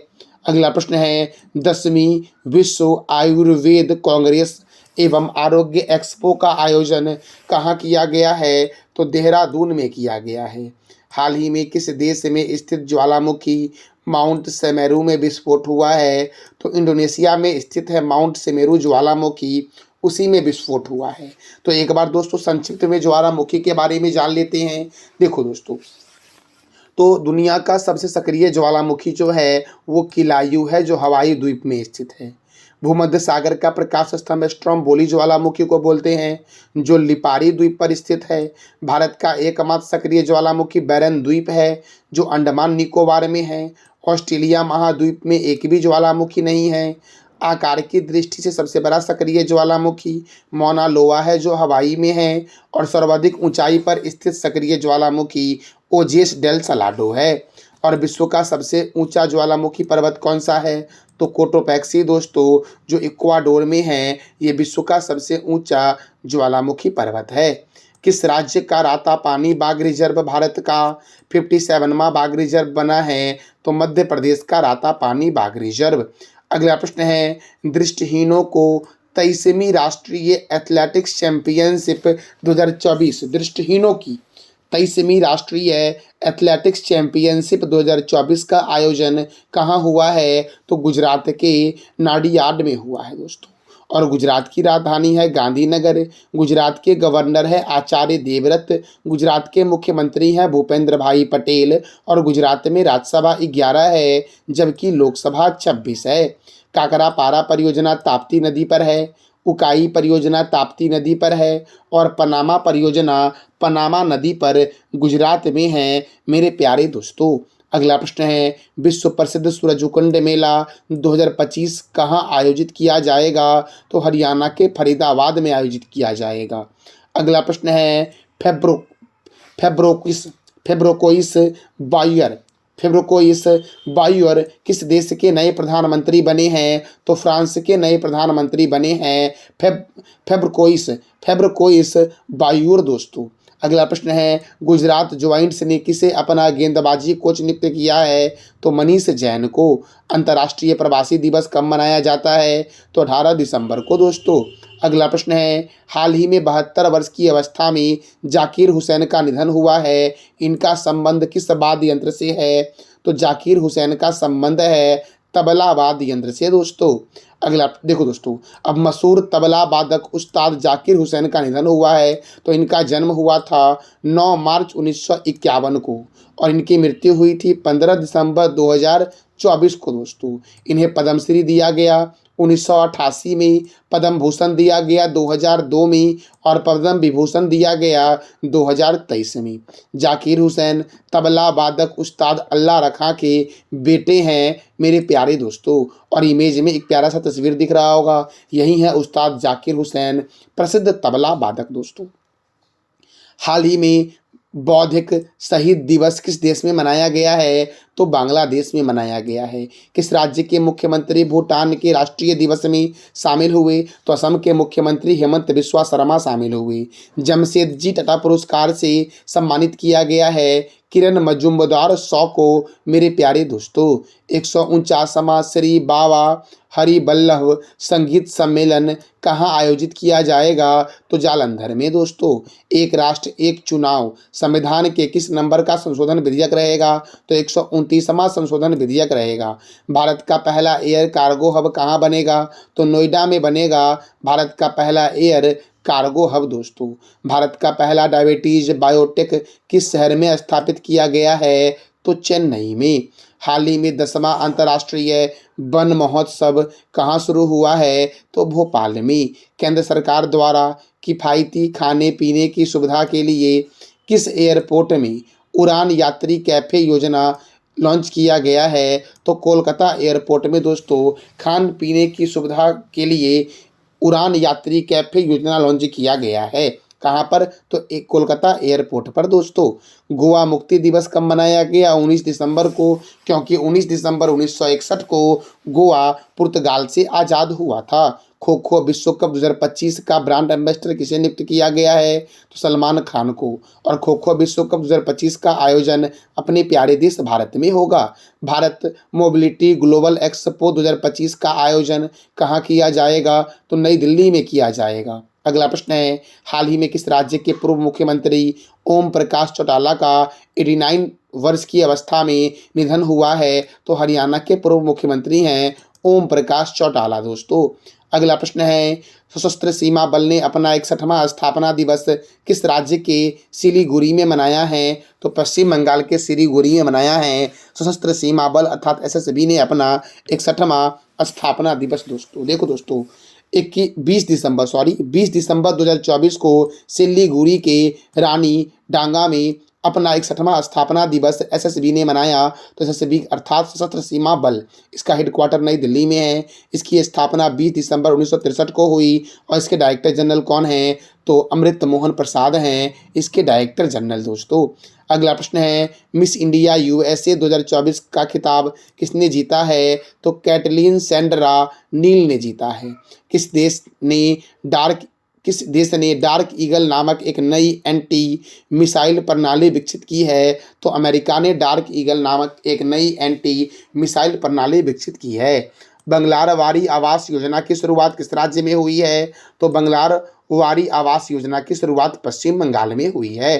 अगला प्रश्न है 10वीं विश्व आयुर्वेद कांग्रेस एवं आरोग्य एक्सपो का आयोजन कहाँ किया गया है? तो देहरादून में किया गया है। हाल ही में किस देश में स्थित ज्वालामुखी माउंट सेमेरू में विस्फोट हुआ है? तो इंडोनेशिया में स्थित है माउंट सेमेरू ज्वालामुखी, उसी में विस्फोट हुआ है। तो एक बार दोस्तों संक्षिप्त में ज्वालामुखी के बारे में जान लेते हैं। देखो दोस्तों, तो दुनिया का सबसे सक्रिय ज्वालामुखी जो है वो किलायू है, जो हवाई द्वीप में स्थित है। भूमध्य सागर का प्रकाश स्तंभ स्ट्रोम्बोली ज्वालामुखी को बोलते हैं, जो लिपारी द्वीप पर स्थित है। भारत का एकमात्र सक्रिय ज्वालामुखी बैरन द्वीप है, जो अंडमान निकोबार में है। ऑस्ट्रेलिया महाद्वीप में एक भी ज्वालामुखी नहीं है। आकार की दृष्टि से सबसे बड़ा सक्रिय ज्वालामुखी मौना लोआ है, जो हवाई में है। और सर्वाधिक ऊंचाई पर स्थित सक्रिय ज्वालामुखी ओजेस डेल सलाडो है। और विश्व का सबसे ऊंचा ज्वालामुखी पर्वत कौन सा है? तो कोटोपैक्सी दोस्तों, जो इक्वाडोर में है। ये विश्व का सबसे ऊंचा ज्वालामुखी पर्वत है। किस राज्य का रातापानी बाघ रिजर्व भारत का 57वां बाघ रिजर्व बना है? तो मध्य प्रदेश का रातापानी बाघ रिजर्व। अगला प्रश्न है दृष्टिहीनों को 23वीं राष्ट्रीय एथलेटिक्स चैंपियनशिप 2024 दृष्टिहीनों की 23वीं राष्ट्रीय एथलेटिक्स चैंपियनशिप 2024 का आयोजन कहाँ हुआ है? तो गुजरात के नाडियाड में हुआ है दोस्तों। और गुजरात की राजधानी है गांधीनगर। गुजरात के गवर्नर है आचार्य देवव्रत। गुजरात के मुख्यमंत्री हैं भूपेंद्र भाई पटेल। और गुजरात में राज्यसभा 11 है, जबकि लोकसभा 26 है। काकरापारा परियोजना ताप्ती नदी पर है। उकाई परियोजना ताप्ती नदी पर है। और पनामा परियोजना पनामा नदी पर गुजरात में है। मेरे प्यारे दोस्तों, अगला प्रश्न है विश्व प्रसिद्ध सूरजकुंड मेला 2025 कहाँ आयोजित किया जाएगा? तो हरियाणा के फरीदाबाद में आयोजित किया जाएगा। अगला प्रश्न है फेब्रोकोइस बायर किस देश के नए प्रधानमंत्री बने हैं? तो फ्रांस के नए प्रधानमंत्री बने हैं फेब्रोकोइस बायर दोस्तों। अगला प्रश्न है गुजरात जॉइंट्स ने किसे अपना गेंदबाजी कोच नियुक्त किया है? तो मनीष जैन को। अंतर्राष्ट्रीय प्रवासी दिवस कब मनाया जाता है? तो 18 दिसंबर को दोस्तों। अगला प्रश्न है हाल ही में 72 वर्ष की अवस्था में जाकिर हुसैन का निधन हुआ है। इनका संबंध किस वाद्य यंत्र से है? तो जाकिर हुसैन का संबंध है तबला वाद्य यंत्र से दोस्तों। अगला देखो दोस्तों, अब मशहूर तबला वादक उस्ताद जाकिर हुसैन का निधन हुआ है। तो इनका जन्म हुआ था 9 मार्च 1951 को और इनकी मृत्यु हुई थी 15 दिसंबर 2024 को दोस्तों। इन्हें पद्मश्री दिया गया 1988 में, पद्म भूषण दिया गया 2002 में और पद्म विभूषण दिया गया 2023 में। जाकिर हुसैन तबला वादक उस्ताद अल्लाह रखा के बेटे हैं मेरे प्यारे दोस्तों। और इमेज में एक प्यारा सा तस्वीर दिख रहा होगा, यही है उस्ताद जाकिर हुसैन, प्रसिद्ध तबला वादक दोस्तों। हाल ही में बौद्धिक शहीद दिवस किस देश में मनाया गया है? तो बांग्लादेश में मनाया गया है। किस राज्य के मुख्यमंत्री भूटान के राष्ट्रीय दिवस में शामिल हुए? तो असम के मुख्यमंत्री हेमंत बिस्वा शर्मा शामिल हुए। जमशेदजी टाटा पुरस्कार से सम्मानित किया गया है किरण मजूमदार 100 को मेरे प्यारे दोस्तों। 149वां श्री बाबा हरिवल्लभ संगीत सम्मेलन कहाँ आयोजित किया जाएगा? तो जालंधर में दोस्तों। एक राष्ट्र एक चुनाव संविधान के किस नंबर का संशोधन विधेयक रहेगा? तो 129वां संशोधन विधेयक रहेगा। भारत का पहला एयर कार्गो हब कहाँ बनेगा? तो नोएडा में बनेगा भारत का पहला एयर कार्गो हब दोस्तों। भारत का पहला डायबिटीज बायोटेक किस शहर में स्थापित किया गया है? तो चेन्नई में। हाल ही में 10वां अंतर्राष्ट्रीय वन महोत्सव कहाँ शुरू हुआ है? तो भोपाल में। केंद्र सरकार द्वारा किफ़ायती खाने पीने की सुविधा के लिए किस एयरपोर्ट में उड़ान यात्री कैफ़े योजना लॉन्च किया गया है? तो कोलकाता एयरपोर्ट में दोस्तों खान पीने की सुविधा के लिए उड़ान यात्री कैफ़े योजना लॉन्च किया गया है। कहाँ पर? तो एक कोलकाता एयरपोर्ट पर दोस्तों। गोवा मुक्ति दिवस कब मनाया गया? 19 दिसंबर को, क्योंकि 19 दिसंबर 1961 को गोवा पुर्तगाल से आज़ाद हुआ था। खो खो विश्व कप 2025 का ब्रांड एम्बेसडर किसे नियुक्त किया गया है? तो सलमान खान को। और खो खो विश्व कप 2025 का आयोजन अपने प्यारे देश भारत में होगा। भारत मोबिलिटी ग्लोबल एक्सपो 2025 का आयोजन कहाँ किया जाएगा? तो नई दिल्ली में किया जाएगा। अगला प्रश्न है, हाल ही में किस राज्य के पूर्व मुख्यमंत्री ओम प्रकाश चौटाला का 89 वर्ष की अवस्था में निधन हुआ है? तो हरियाणा के पूर्व मुख्यमंत्री हैं ओम प्रकाश चौटाला दोस्तों। अगला प्रश्न है, सशस्त्र सीमा बल ने अपना 61वां स्थापना दिवस किस राज्य के सिलीगुड़ी में मनाया है? तो पश्चिम बंगाल के सिलीगुड़ी में मनाया है। सशस्त्र सीमा बल अर्थात एसएसबी ने अपना 61वां स्थापना दिवस दोस्तों। देखो दोस्तों, 20 दिसंबर 2024 को सिलीगुड़ी के रानी डांगा में अपना 61वां स्थापना दिवस एसएसबी ने मनाया। तो एसएसबी अर्थात सशस्त्र सीमा बल, इसका हेडक्वार्टर नई दिल्ली में है। इसकी स्थापना 20 दिसंबर 1963 को हुई और इसके डायरेक्टर जनरल कौन हैं? तो अमृत मोहन प्रसाद हैं इसके डायरेक्टर जनरल दोस्तों। अगला प्रश्न है, मिस इंडिया यूएसए 2024 का खिताब किसने जीता है? तो कैटलीन सैंड्रा नील ने जीता है। किस देश ने डार्क ईगल नामक एक नई एंटी मिसाइल प्रणाली विकसित की है? तो अमेरिका ने डार्क ईगल नामक एक नई एंटी मिसाइल प्रणाली विकसित की है। बंगलारवारी आवास योजना की शुरुआत किस राज्य में हुई है? तो बंगलारवारी आवास योजना की शुरुआत पश्चिम बंगाल में हुई है।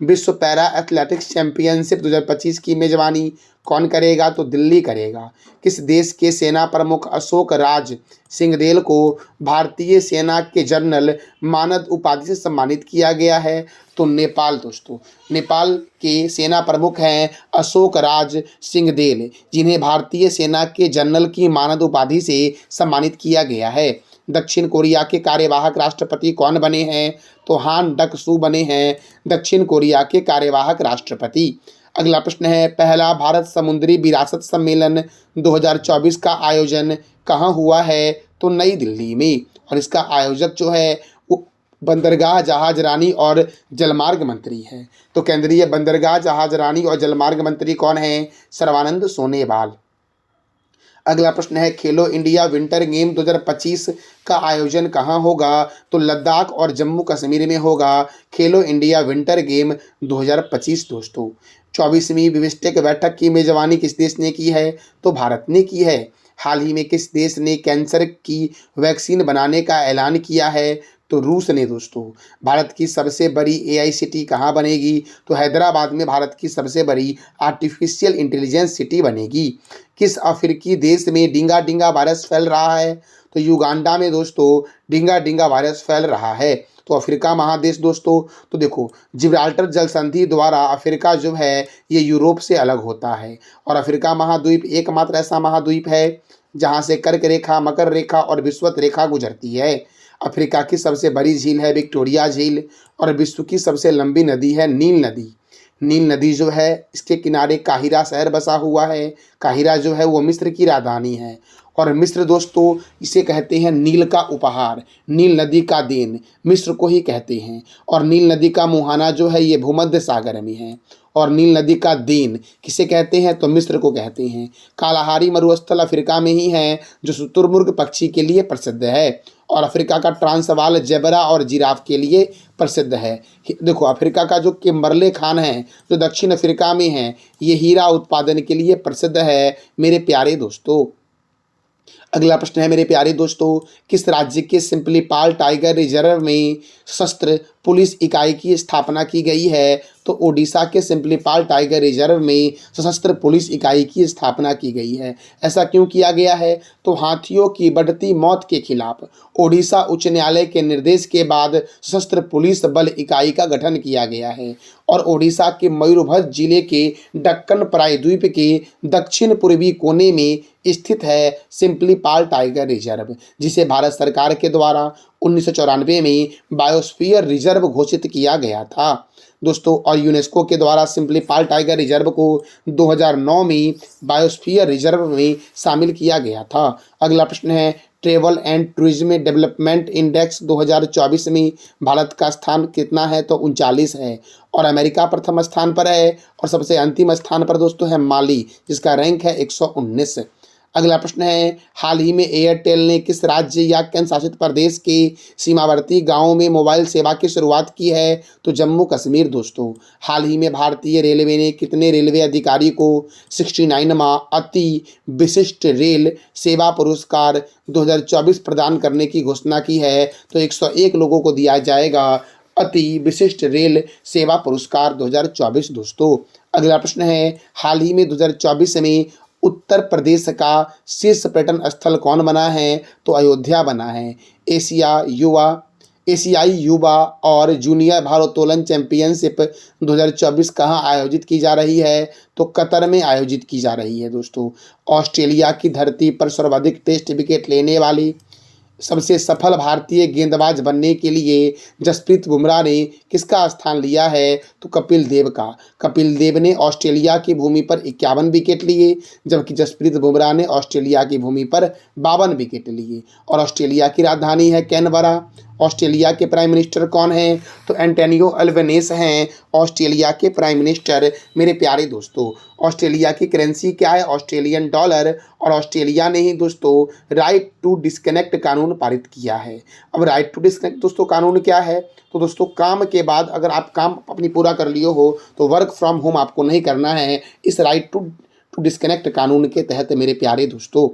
विश्व पैरा एथलेटिक्स चैंपियनशिप 2025 की मेजबानी कौन करेगा? तो दिल्ली करेगा। किस देश के सेना प्रमुख अशोक राज सिंघदेल को भारतीय सेना के जनरल मानद उपाधि से सम्मानित किया गया है? तो नेपाल दोस्तों। नेपाल के सेना प्रमुख हैं अशोक राज सिंघदेल, जिन्हें भारतीय सेना के जनरल की मानद उपाधि से सम्मानित किया गया है। दक्षिण कोरिया के कार्यवाहक राष्ट्रपति कौन बने हैं? तो हान डक सू बने हैं दक्षिण कोरिया के कार्यवाहक राष्ट्रपति। अगला प्रश्न है, पहला भारत समुद्री विरासत सम्मेलन 2024 का आयोजन कहाँ हुआ है? तो नई दिल्ली में। और इसका आयोजक जो है वो बंदरगाह जहाजरानी और जलमार्ग मंत्री है। तो केंद्रीय बंदरगाह जहाजरानी और जलमार्ग मंत्री कौन हैं? सर्बानंद सोनोवाल। अगला प्रश्न है, खेलो इंडिया विंटर गेम 2025 का आयोजन कहाँ होगा? तो लद्दाख और जम्मू कश्मीर में होगा खेलो इंडिया विंटर गेम 2025 दोस्तों। 24वीं बिम्स्टेक बैठक की मेजबानी किस देश ने की है? तो भारत ने की है। हाल ही में किस देश ने कैंसर की वैक्सीन बनाने का ऐलान किया है? तो रूस ने दोस्तों। भारत की सबसे बड़ी एआई सिटी कहाँ बनेगी? तो हैदराबाद में भारत की सबसे बड़ी आर्टिफिशियल इंटेलिजेंस सिटी बनेगी। किस अफ्रीकी देश में डींगा डींगा वायरस फैल रहा है? तो युगांडा में दोस्तों डींगा डींगा वायरस फैल रहा है। तो अफ्रीका महादेश दोस्तों, तो देखो जिब्राल्टर जल संधि द्वारा अफ्रीका जो है ये यूरोप से अलग होता है। और अफ्रीका महाद्वीप एकमात्र ऐसा महाद्वीप है जहाँ से कर्क रेखा, मकर रेखा और विषुवत रेखा गुजरती है। अफ्रीका की सबसे बड़ी झील है विक्टोरिया झील, और विश्व की सबसे लंबी नदी है नील नदी। नील नदी जो है इसके किनारे काहिरा शहर बसा हुआ है। काहिरा जो है वो मिस्र की राजधानी है। और मिस्र दोस्तों इसे कहते हैं नील का उपहार, नील नदी का देन मिस्र को ही कहते हैं। और नील नदी का मुहाना जो है ये भूमध्य सागर में है। और नील नदी का देन किसे कहते हैं? तो मिस्र को कहते हैं। कालाहारी मरुस्थल अफ्रीका में ही है जो शुतुरमुर्ग पक्षी के लिए प्रसिद्ध है। और अफ्रीका का ट्रांसवाल जेबरा और जिराफ के लिए प्रसिद्ध है। देखो अफ्रीका का जो किम्बरले खान है जो दक्षिण अफ्रीका में है, ये हीरा उत्पादन के लिए प्रसिद्ध है मेरे प्यारे दोस्तों। अगला प्रश्न है मेरे प्यारे दोस्तों, किस राज्य के सिंपलीपाल टाइगर रिजर्व में सशस्त्र पुलिस इकाई की स्थापना की गई है? तो ओडिशा के सिंपलीपाल टाइगर रिजर्व में सशस्त्र पुलिस इकाई की स्थापना की गई है। ऐसा क्यों किया गया है? तो हाथियों की बढ़ती मौत के खिलाफ ओडिशा उच्च न्यायालय के निर्देश के बाद सशस्त्र पुलिस बल इकाई का गठन किया गया है। और ओडिशा के मयूरभंज जिले के दक्कन प्रायद्वीप के दक्षिण पूर्वी कोने में स्थित है सिंपलीपाल टाइगर रिजर्व, जिसे भारत सरकार के द्वारा 1994 में बायोस्फीयर रिजर्व घोषित किया गया था दोस्तों। और यूनेस्को के द्वारा सिंपलीपाल टाइगर रिजर्व को 2009 में बायोस्फीयर रिजर्व में शामिल किया गया था। अगला प्रश्न है, travel and tourism development index 2024 में भारत का स्थान कितना है? तो 39 है। और अमेरिका प्रथम स्थान पर है। और सबसे अंतिम स्थान पर दोस्तों है माली, जिसका रैंक है 119। अगला प्रश्न है, हाल ही में एयरटेल ने किस राज्य या केंद्र शासित प्रदेश के सीमावर्ती गांवों में मोबाइल सेवा की शुरुआत की है? तो जम्मू कश्मीर दोस्तों। हाल ही में भारतीय रेलवे ने कितने रेलवे अधिकारी को 69वां अति विशिष्ट रेल सेवा पुरस्कार 2024 प्रदान करने की घोषणा की है? तो 101 लोगों को दिया जाएगा अति विशिष्ट रेल सेवा पुरस्कार 2024 दोस्तों। अगला प्रश्न है, हाल ही में 2024 में उत्तर प्रदेश का शीर्ष पर्यटन स्थल कौन बना है? तो अयोध्या बना है। एशियाई युवा और जूनियर भारोत्तोलन चैंपियनशिप 2024 कहाँ आयोजित की जा रही है? तो कतर में आयोजित की जा रही है दोस्तों। ऑस्ट्रेलिया की धरती पर सर्वाधिक टेस्ट विकेट लेने वाली सबसे सफल भारतीय गेंदबाज बनने के लिए जसप्रीत बुमराह ने किसका स्थान लिया है? तो कपिल देव का। कपिल देव ने ऑस्ट्रेलिया की भूमि पर 51 विकेट लिए, जबकि जसप्रीत बुमराह ने ऑस्ट्रेलिया की भूमि पर 52 विकेट लिए। और ऑस्ट्रेलिया की राजधानी है कैनबरा। ऑस्ट्रेलिया के प्राइम मिनिस्टर कौन हैं? तो एंटोनियो अल्बनेस हैं ऑस्ट्रेलिया के प्राइम मिनिस्टर मेरे प्यारे दोस्तों। ऑस्ट्रेलिया की करेंसी क्या है? Australian dollar. और ऑस्ट्रेलिया ने ही दोस्तों राइट टू डिस्कनेक्ट कानून पारित किया है। अब राइट टू डिस्कनेक्ट दोस्तों कानून क्या है? तो दोस्तों काम के बाद अगर आप काम अपनी पूरा कर लिए हो तो वर्क फ्रॉम होम आपको नहीं करना है इस राइट टू डिस्कनेक्ट कानून के तहत मेरे प्यारे दोस्तों।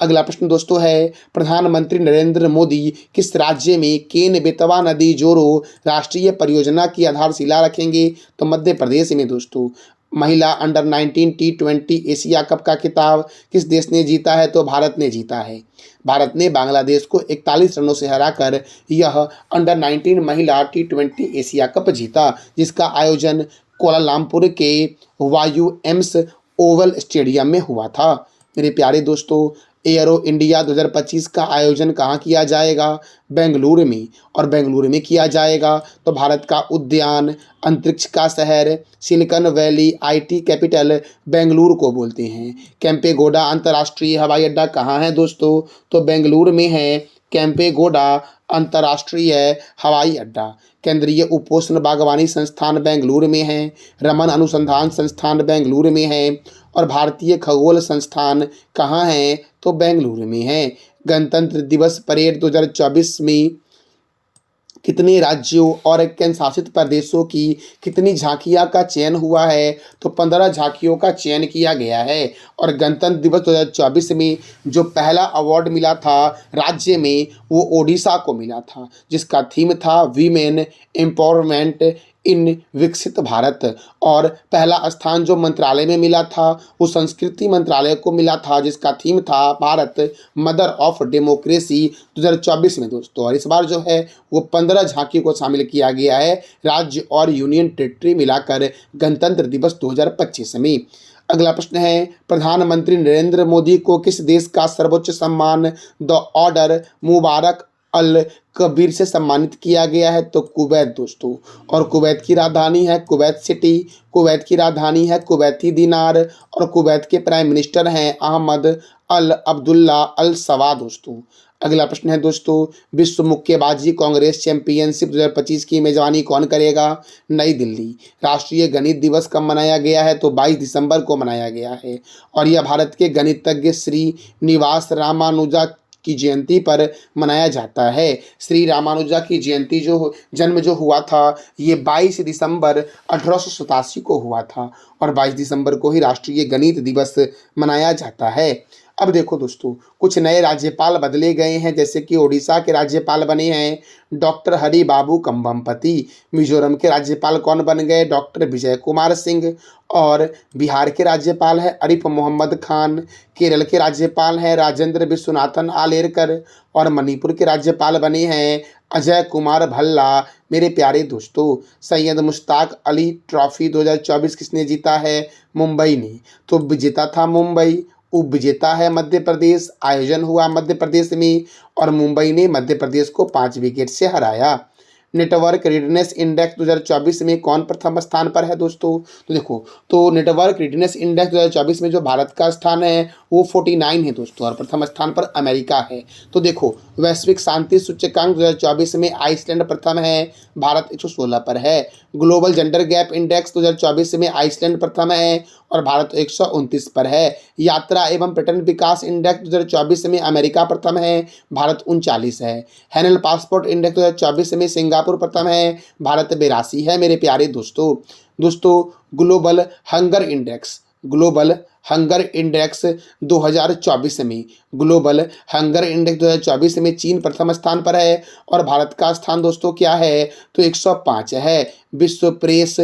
अगला प्रश्न दोस्तों है, प्रधानमंत्री नरेंद्र मोदी किस राज्य में केन बेतवा नदी जोड़ो राष्ट्रीय परियोजना की आधारशिला रखेंगे? तो मध्य प्रदेश में दोस्तों। महिला अंडर 19 T20 एशिया कप का खिताब किस देश ने जीता है? तो भारत ने जीता है। भारत ने बांग्लादेश को 41 रनों से हराकर यह अंडर 19 महिला T20 एशिया कप जीता, जिसका आयोजन कोलालमपुर के वायु एम्स ओवल स्टेडियम में हुआ था मेरे प्यारे दोस्तों। एयरो इंडिया 2025 का आयोजन कहाँ किया जाएगा? बेंगलुरु में। और बेंगलुरु में किया जाएगा तो भारत का उद्यान, अंतरिक्ष का शहर, silicon valley, IT capital Bengaluru को बोलते हैं। केम्पेगौड़ा अंतर्राष्ट्रीय हवाई अड्डा कहाँ है दोस्तों? तो बेंगलुरु में है केम्पेगौड़ा अंतर्राष्ट्रीय हवाई अड्डा। केंद्रीय उपोष्ण बागवानी संस्थान बेंगलुरु में है। रमन अनुसंधान संस्थान बेंगलुरु में है। और भारतीय खगोल संस्थान कहाँ है? तो बेंगलुरु में है। गणतंत्र दिवस परेड 2024 में कितने राज्यों और केंद्र शासित प्रदेशों की कितनी झांकियां का चयन हुआ है? तो 15 झांकियों का चयन किया गया है। और गणतंत्र दिवस 2024 में जो पहला अवार्ड मिला था राज्य में, वो ओडिशा को मिला था, जिसका थीम था वीमेन एम्पावरमेंट इन विकसित भारत। और पहला स्थान जो मंत्रालय में मिला था वो संस्कृति मंत्रालय को मिला था, जिसका थीम था भारत मदर ऑफ डेमोक्रेसी 2024 में दोस्तों। और इस बार जो है वो 15 झांकी को शामिल किया गया है राज्य और यूनियन टेरिटरी मिलाकर गणतंत्र दिवस 2025 में। अगला प्रश्न है, प्रधानमंत्री नरेंद्र मोदी को किस देश का सर्वोच्च सम्मान द ऑर्डर मुबारक अल कबीर से सम्मानित किया गया है? तो कुवैत दोस्तों। और कुवैत की राजधानी है कुवैत सिटी, कुवैत की राजधानी है कुवैती दिनार, और कुवैत के प्राइम मिनिस्टर हैं अहमद अल अब्दुल्ला अल सवा दोस्तों। अगला प्रश्न है दोस्तों, विश्व मुक्केबाजी कांग्रेस चैंपियनशिप 2025 की मेजबानी कौन करेगा? नई दिल्ली। राष्ट्रीय गणित दिवस कब मनाया गया है? तो 22 दिसंबर को मनाया गया है। और यह भारत के गणितज्ञ श्रीनिवास रामानुजा की जयंती पर मनाया जाता है। श्री रामानुजा की जयंती जन्म जो हुआ था ये 22 दिसंबर 1887 को हुआ था, और 22 दिसंबर को ही राष्ट्रीय गणित दिवस मनाया जाता है। अब देखो दोस्तों, कुछ नए राज्यपाल बदले गए हैं, जैसे कि ओडिशा के राज्यपाल बने हैं डॉक्टर हरि बाबू कंबमपति। मिजोरम के राज्यपाल कौन बन गए? डॉक्टर विजय कुमार सिंह। और बिहार के राज्यपाल है आरिफ मोहम्मद खान। केरल के राज्यपाल हैं राजेंद्र विश्वनाथन आलेरकर। और मणिपुर के राज्यपाल बने हैं अजय कुमार भल्ला। मेरे प्यारे दोस्तों, सैयद मुश्ताक अली ट्रॉफी 2024 किसने जीता है? मुंबई ने। तो विजेता था मुंबई, उपविजेता है मध्य प्रदेश। आयोजन हुआ मध्य प्रदेश में, और मुंबई ने मध्य प्रदेश को 5 विकेट से हराया। नेटवर्क रेडीनेस इंडेक्स 2024 में कौन प्रथम स्थान पर है दोस्तों? तो देखो, तो नेटवर्क रेडीनेस इंडेक्स 2024 में जो भारत का स्थान है वो 49 है दोस्तों, और प्रथम स्थान पर अमेरिका है। तो देखो, वैश्विक शांति सूचकांक 2024 में आइसलैंड प्रथम है, भारत 116 पर है। ग्लोबल जेंडर गैप इंडेक्स 2024 में आइसलैंड प्रथम है और भारत 129 पर है। यात्रा एवं पर्यटन विकास इंडेक्स 2024 में अमेरिका प्रथम है, भारत 39 है। हैनल पासपोर्ट इंडेक्स 2024 में सिंगापुर प्रथम है, भारत 82 है। मेरे प्यारे दोस्तों ग्लोबल हंगर इंडेक्स 2024 में चीन प्रथम स्थान पर है, और भारत का स्थान दोस्तों क्या है? तो 105 है। विश्व प्रेस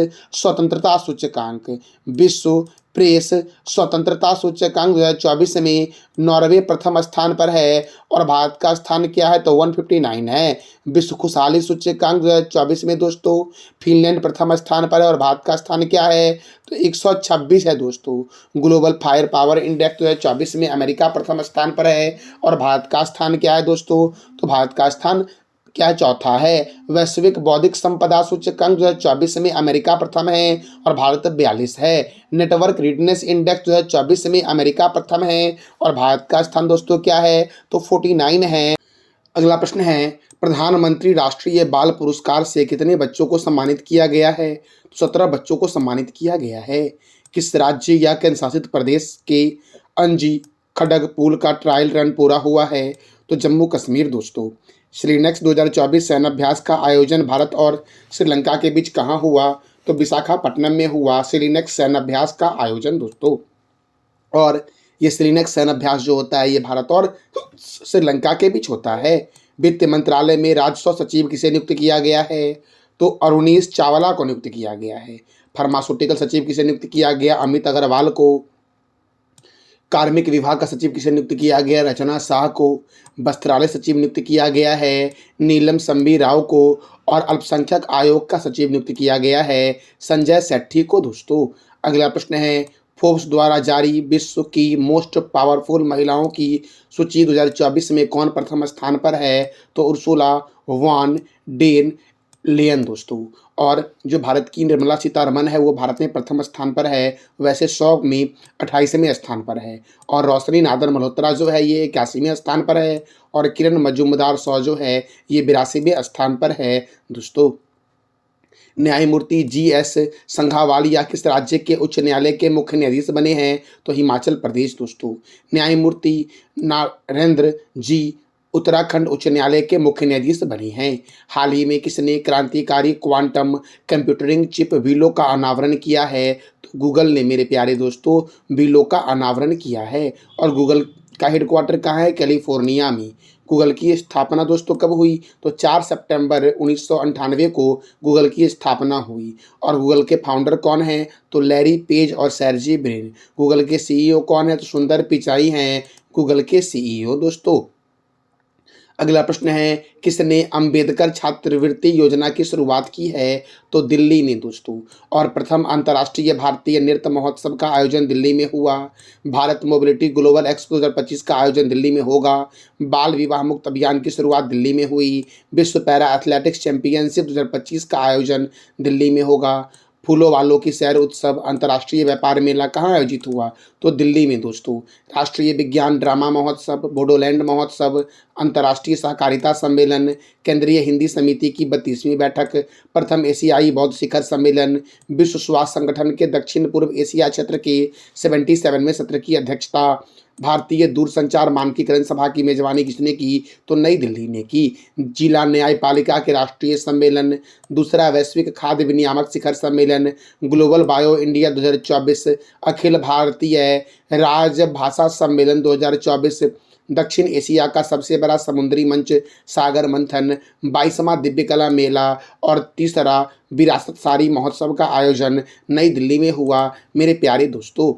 स्वतंत्रता सूचकांक 2024 में नॉर्वे प्रथम स्थान पर है, और भारत का स्थान क्या है? तो 159 है। विश्व खुशहाली सूचकांक 2024 में दोस्तों फिनलैंड प्रथम स्थान पर है, और भारत का स्थान क्या है? तो 126 है दोस्तों। ग्लोबल फायर पावर इंडेक्स 2024 में अमेरिका प्रथम स्थान पर है, और भारत का स्थान क्या है दोस्तों? तो भारत का स्थान क्या चौथा है। वैश्विक बौद्धिक संपदा सूचकांक 2024 में अमेरिका प्रथम है, और भारत 42 है। नेटवर्क रेडीनेस इंडेक्स 2024 में अमेरिका प्रथम है, और भारत का स्थान दोस्तों क्या है? तो 49 है। अगला प्रश्न है, प्रधानमंत्री राष्ट्रीय बाल पुरस्कार से कितने बच्चों को सम्मानित किया गया है? तो 17 बच्चों को सम्मानित किया गया है। किस राज्य या केंद्र शासित प्रदेश के अंजी खड़ग पुल का ट्रायल रन पूरा हुआ है? तो जम्मू कश्मीर दोस्तों। श्रीनेक्स 2024 सैन्याभ्यास का आयोजन भारत और श्रीलंका के बीच कहाँ हुआ? तो विशाखापट्टनम में हुआ श्रीनेक्स सैन्याभ्यास का आयोजन दोस्तों। और ये श्रीनेक्स सैन्याभ्यास जो होता है ये भारत और श्रीलंका के बीच होता है। वित्त मंत्रालय में राजस्व सचिव किसे नियुक्त किया गया है? तो अरुणीश चावला को नियुक्त किया गया है। फार्मास्यूटिकल सचिव किसे नियुक्त किया गया? अमित अग्रवाल को। कार्मिक विभाग का सचिव किसे नियुक्त किया गया? रचना शाह को। वस्त्रालय सचिव नियुक्त किया गया है नीलम संबी राव को। और अल्पसंख्यक आयोग का सचिव नियुक्त किया गया है संजय सेठी को दोस्तों। अगला प्रश्न है, फोर्ब्स द्वारा जारी विश्व की मोस्ट पावरफुल महिलाओं की सूची 2024 में कौन प्रथम स्थान पर है? तो उर्सुला वॉन डेर लेयन दोस्तों। और जो भारत की निर्मला सीतारमन है वो भारत में प्रथम स्थान पर है, वैसे 100 में 28वें स्थान पर है। और रोशनी नादर मल्होत्रा जो है ये 81वें स्थान पर है, और किरण मजूमदार शॉ जो है ये 82वें स्थान पर है दोस्तों। न्यायमूर्ति GS संघावालिया किस राज्य के उच्च न्यायालय के मुख्य न्यायाधीश बने हैं? तो हिमाचल प्रदेश दोस्तों। न्यायमूर्ति नरेंद्र G उत्तराखंड उच्च न्यायालय के मुख्य न्यायाधीश बने हैं। हाल ही में किसने क्रांतिकारी क्वांटम कंप्यूटरिंग चिप वीलो का अनावरण किया है? तो गूगल ने मेरे प्यारे दोस्तों वीलो का अनावरण किया है। और गूगल का हेडक्वार्टर कहाँ है? कैलिफोर्निया में। गूगल की स्थापना दोस्तों कब हुई? तो 4 सितंबर 1998 को गूगल की स्थापना हुई। और गूगल के फाउंडर कौन हैं? तो लैरी पेज और सर्जी ब्रिन। गूगल के सीईओ कौन है? तो सुंदर पिचाई हैं गूगल के सीईओ दोस्तों। अगला प्रश्न है, किसने अंबेडकर छात्रवृत्ति योजना की शुरुआत की है? तो दिल्ली ने दोस्तों। और प्रथम अंतर्राष्ट्रीय भारतीय नृत्य महोत्सव का आयोजन दिल्ली में हुआ। भारत मोबिलिटी ग्लोबल एक्सपो 2025 का आयोजन दिल्ली में होगा। बाल विवाह मुक्त अभियान की शुरुआत दिल्ली में हुई। विश्व पैरा एथलेटिक्स चैंपियनशिप 2025 का आयोजन दिल्ली में होगा। फूलों वालों की सैर उत्सव अंतर्राष्ट्रीय व्यापार मेला कहाँ आयोजित हुआ? तो दिल्ली में दोस्तों। राष्ट्रीय विज्ञान ड्रामा महोत्सव, बोडोलैंड महोत्सव, अंतर्राष्ट्रीय सहकारिता सम्मेलन, केंद्रीय हिंदी समिति की 32वीं बैठक, प्रथम एशियाई बौद्ध शिखर सम्मेलन, विश्व स्वास्थ्य संगठन के दक्षिण पूर्व एशिया क्षेत्र के 77वें सत्र की अध्यक्षता, भारतीय दूरसंचार मानकीकरण सभा की मेजबानी किसने की? तो नई दिल्ली ने की। जिला न्यायपालिका के राष्ट्रीय सम्मेलन, दूसरा वैश्विक खाद्य विनियामक शिखर सम्मेलन, global bio India 2024, Akhil Bharatiya राजभाषा सम्मेलन 2024, दक्षिण एशिया का सबसे बड़ा समुद्री मंच सागर मंथन, 22वां दिव्य कला मेला और तीसरा विरासत सारी महोत्सव का आयोजन नई दिल्ली में हुआ मेरे प्यारे दोस्तों।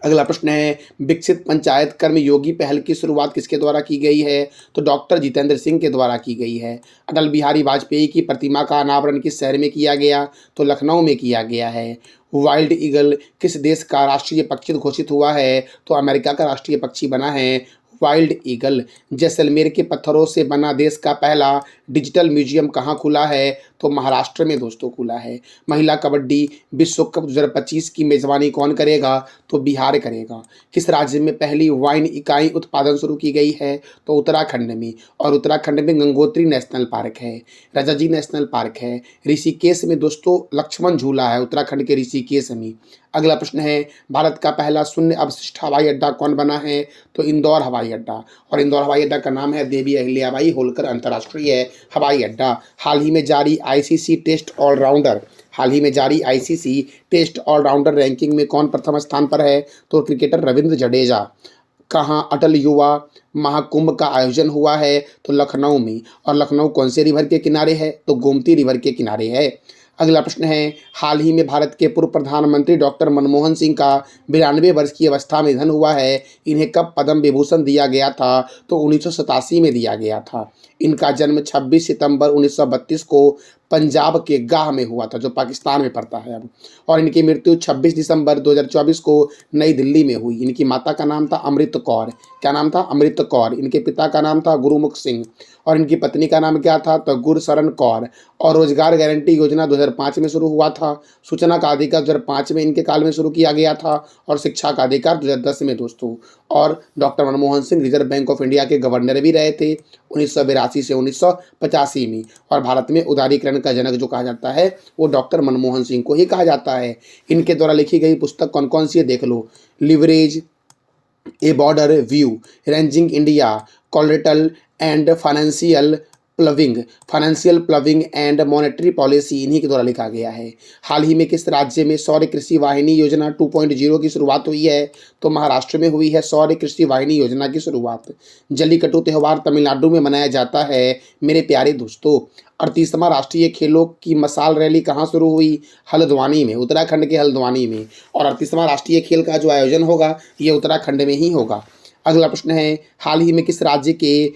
अगला प्रश्न है, विकसित पंचायत कर्मयोगी पहल की शुरुआत किसके द्वारा की गई है? तो डॉक्टर जितेंद्र सिंह के द्वारा की गई है। अटल बिहारी वाजपेयी की प्रतिमा का अनावरण किस शहर में किया गया? तो लखनऊ में किया गया है। वाइल्ड ईगल किस देश का राष्ट्रीय पक्षी घोषित हुआ है? तो अमेरिका का राष्ट्रीय पक्षी बना है वाइल्ड ईगल। जैसलमेर के पत्थरों से बना देश का पहला डिजिटल म्यूजियम कहाँ खुला है? तो महाराष्ट्र में दोस्तों खुला है। महिला कबड्डी विश्व कप 2025 की मेजबानी कौन करेगा? तो बिहार करेगा। किस राज्य में पहली वाइन इकाई उत्पादन शुरू की गई है? तो उत्तराखंड में। और उत्तराखंड में गंगोत्री नेशनल पार्क है, रजाजी नेशनल पार्क है। ऋषिकेश में दोस्तों लक्ष्मण झूला है उत्तराखंड के ऋषिकेश में। अगला प्रश्न है, भारत का पहला शून्य अवशिष्ट हवाई अड्डा कौन बना है? तो इंदौर हवाई अड्डा। और इंदौर हवाई अड्डा का नाम है देवी अहिल्याबाई होलकर अंतर्राष्ट्रीय हवाई अड्डा। हाल ही में जारी आईसीसी टेस्ट ऑलराउंडर रैंकिंग में कौन प्रथम स्थान पर है? तो क्रिकेटर रविंद्र जडेजा। कहाँ अटल युवा महाकुंभ का आयोजन हुआ है? तो लखनऊ में। और लखनऊ कौन से रिवर के किनारे है? तो गोमती रिवर के किनारे है। अगला प्रश्न है, हाल ही में भारत के पूर्व प्रधानमंत्री डॉक्टर मनमोहन सिंह का 92 वर्ष की अवस्था में निधन हुआ है। इन्हें कब पद्म विभूषण दिया गया था? तो 1987 में दिया गया था। इनका जन्म 26 सितंबर 1932 को पंजाब के गाह में हुआ था, जो पाकिस्तान में पड़ता है अब। और इनकी मृत्यु 26 दिसंबर 2024 को नई दिल्ली में हुई। इनकी माता का नाम था अमृत कौर। क्या नाम था? अमृत कौर। इनके पिता का नाम था गुरुमुख सिंह। और इनकी पत्नी का नाम क्या था? तो गुरशरण कौर। और रोजगार गारंटी योजना 2005 में शुरू हुआ था। सूचना का अधिकार 2005 में इनके काल में शुरू किया गया था। और शिक्षा का अधिकार 2010 में दोस्तों। और doctor Manmohan Singh reserve bank of India के गवर्नर भी रहे थे 1982 से 1985 में। और भारत में उदारीकरण का जनक जो कहा जाता है वो डॉक्टर मनमोहन सिंह को ही कहा जाता है। इनके द्वारा लिखी गई पुस्तक कौन कौन सी है देख लो। Leverage a broader view, ranging India, collateral and financial ploughing and monetary policy इन्हीं के द्वारा लिखा गया है। हाल ही में किस राज्य में सौर कृषि वाहिनी योजना 2.0 की शुरुआत हुई है? तो महाराष्ट्र में हुई है सौर कृषि वाहिनी योजना की शुरुआत। जल्लीकट्टू त्यौहार तमिलनाडु में मनाया जाता है मेरे प्यारे दोस्तों। 38वां राष्ट्रीय खेलों की मसाल रैली कहाँ शुरू हुई? हल्द्वानी में, उत्तराखंड के हल्द्वानी में। और 38वां राष्ट्रीय खेल का जो आयोजन होगा ये उत्तराखंड में ही होगा। अगला प्रश्न है, हाल ही में किस राज्य के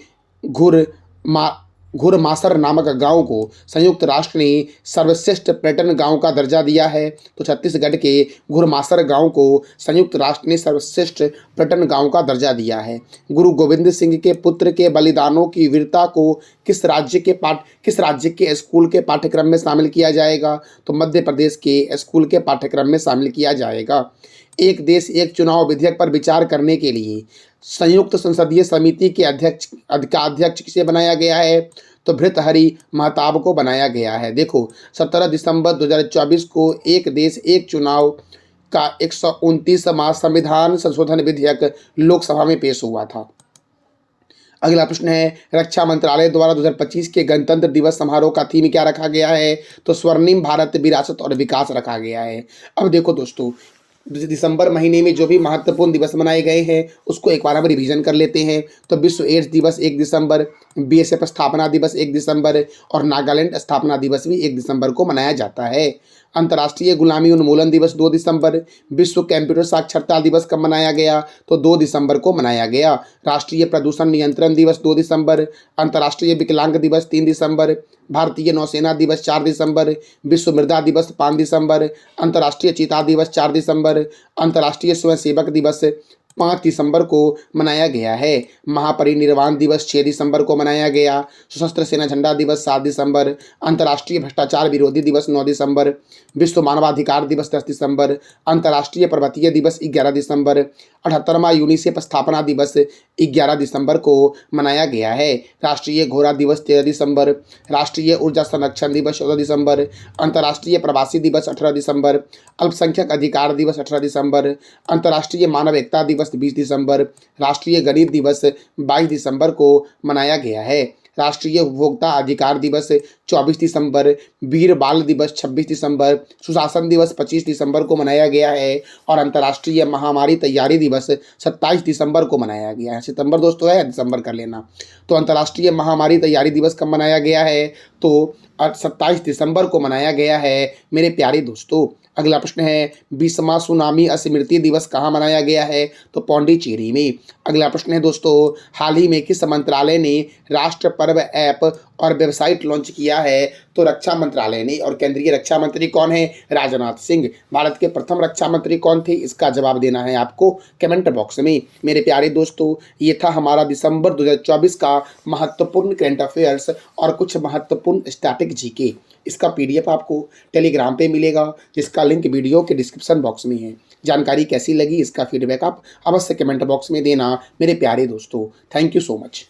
घुरमासर नामक गांव को संयुक्त राष्ट्र ने सर्वश्रेष्ठ पर्यटन गांव का दर्जा दिया है? तो छत्तीसगढ़ के घुरमासर गांव को संयुक्त राष्ट्र ने सर्वश्रेष्ठ पर्यटन गांव का दर्जा दिया है। गुरु गोविंद सिंह के पुत्र के बलिदानों की वीरता को किस राज्य के स्कूल के पाठ्यक्रम में शामिल किया जाएगा? तो मध्य प्रदेश के स्कूल के पाठ्यक्रम में शामिल किया जाएगा। एक देश एक चुनाव विधेयक पर विचार करने के लिए संयुक्त संसदीय समिति के अध्यक्ष किसे बनाया गया है? तो भृतहरि महताब को बनाया गया है। देखो 17 दिसंबर 2024 को एक देश एक चुनाव का 129वां संविधान संशोधन विधेयक लोकसभा में पेश हुआ था। अगला प्रश्न है, रक्षा मंत्रालय द्वारा 2025 के गणतंत्र दिवस समारोह का थीम क्या रखा गया है? तो स्वर्णिम भारत विरासत और विकास रखा गया है। अब देखो दोस्तों, दिसंबर महीने में जो भी महत्वपूर्ण दिवस मनाए गए हैं उसको एक बार हम रिवीजन कर लेते हैं। तो विश्व एड्स दिवस 1 दिसंबर, बीएसएफ स्थापना दिवस 1 दिसंबर और नागालैंड स्थापना दिवस भी 1 दिसंबर को मनाया जाता है। अंतर्राष्ट्रीय गुलामी उन्मूलन दिवस 2 दिसंबर। विश्व कंप्यूटर साक्षरता दिवस कब मनाया गया? तो 2 दिसंबर को मनाया गया। राष्ट्रीय प्रदूषण नियंत्रण दिवस 2 दिसंबर। अंतर्राष्ट्रीय विकलांग दिवस 3 दिसंबर। भारतीय नौसेना दिवस 4 दिसंबर। विश्व मृदा दिवस 5 दिसंबर। अंतर्राष्ट्रीय चीता दिवस 4 दिसंबर। अंतर्राष्ट्रीय स्वयंसेवक दिवस 5 दिसंबर को मनाया गया है। महापरिनिर्वाण दिवस 6 दिसंबर को मनाया गया। सशस्त्र सेना झंडा दिवस 7 दिसंबर। अंतर्राष्ट्रीय भ्रष्टाचार विरोधी दिवस 9 दिसंबर। विश्व मानवाधिकार दिवस 10 दिसंबर। अंतर्राष्ट्रीय पर्वतीय दिवस 11 दिसंबर। 78वां यूनिसेफ स्थापना दिवस 11 दिसंबर को मनाया गया है। राष्ट्रीय घोड़ा दिवस 13 दिसंबर। राष्ट्रीय ऊर्जा संरक्षण दिवस 14 दिसंबर। अंतर्राष्ट्रीय प्रवासी दिवस 18 दिसंबर। अल्पसंख्यक अधिकार दिवस 18 दिसंबर। अंतर्राष्ट्रीय मानव एकता दिवस 20 दिसंबर। राष्ट्रीय गणित दिवस 22 दिसंबर को मनाया गया है। राष्ट्रीय उपभोक्ता अधिकार दिवस 24 दिसंबर। वीर बाल दिवस 26 दिसंबर। सुशासन दिवस 25 दिसंबर को मनाया गया है और अंतर्राष्ट्रीय महामारी तैयारी दिवस 27 दिसंबर को मनाया गया है। सितंबर दोस्तों है, दिसंबर कर लेना। तो अंतर्राष्ट्रीय महामारी तैयारी दिवस कब मनाया गया है? तो 27 दिसंबर को मनाया गया है मेरे प्यारे दोस्तों। अगला प्रश्न है, 20वां सुनामी स्मृति दिवस कहाँ मनाया गया है? तो पौंडीचेरी में। अगला प्रश्न है दोस्तों, हाल ही में किस मंत्रालय ने राष्ट्र पर्व ऐप और वेबसाइट लॉन्च किया है? तो रक्षा मंत्रालय ने। और केंद्रीय रक्षा मंत्री कौन है? राजनाथ सिंह। भारत के प्रथम रक्षा मंत्री कौन थे? इसका जवाब देना है आपको कमेंट बॉक्स में। मेरे प्यारे दोस्तों, ये था हमारा दिसंबर 2024 का महत्वपूर्ण करंट अफेयर्स और कुछ महत्वपूर्ण स्टैटिक जीके। इसका पीडीएफ आपको टेलीग्राम पे मिलेगा, जिसका लिंक वीडियो के डिस्क्रिप्शन बॉक्स में है। जानकारी कैसी लगी इसका फीडबैक आप अवश्य कमेंट बॉक्स में देना मेरे प्यारे दोस्तों। Thank you so much.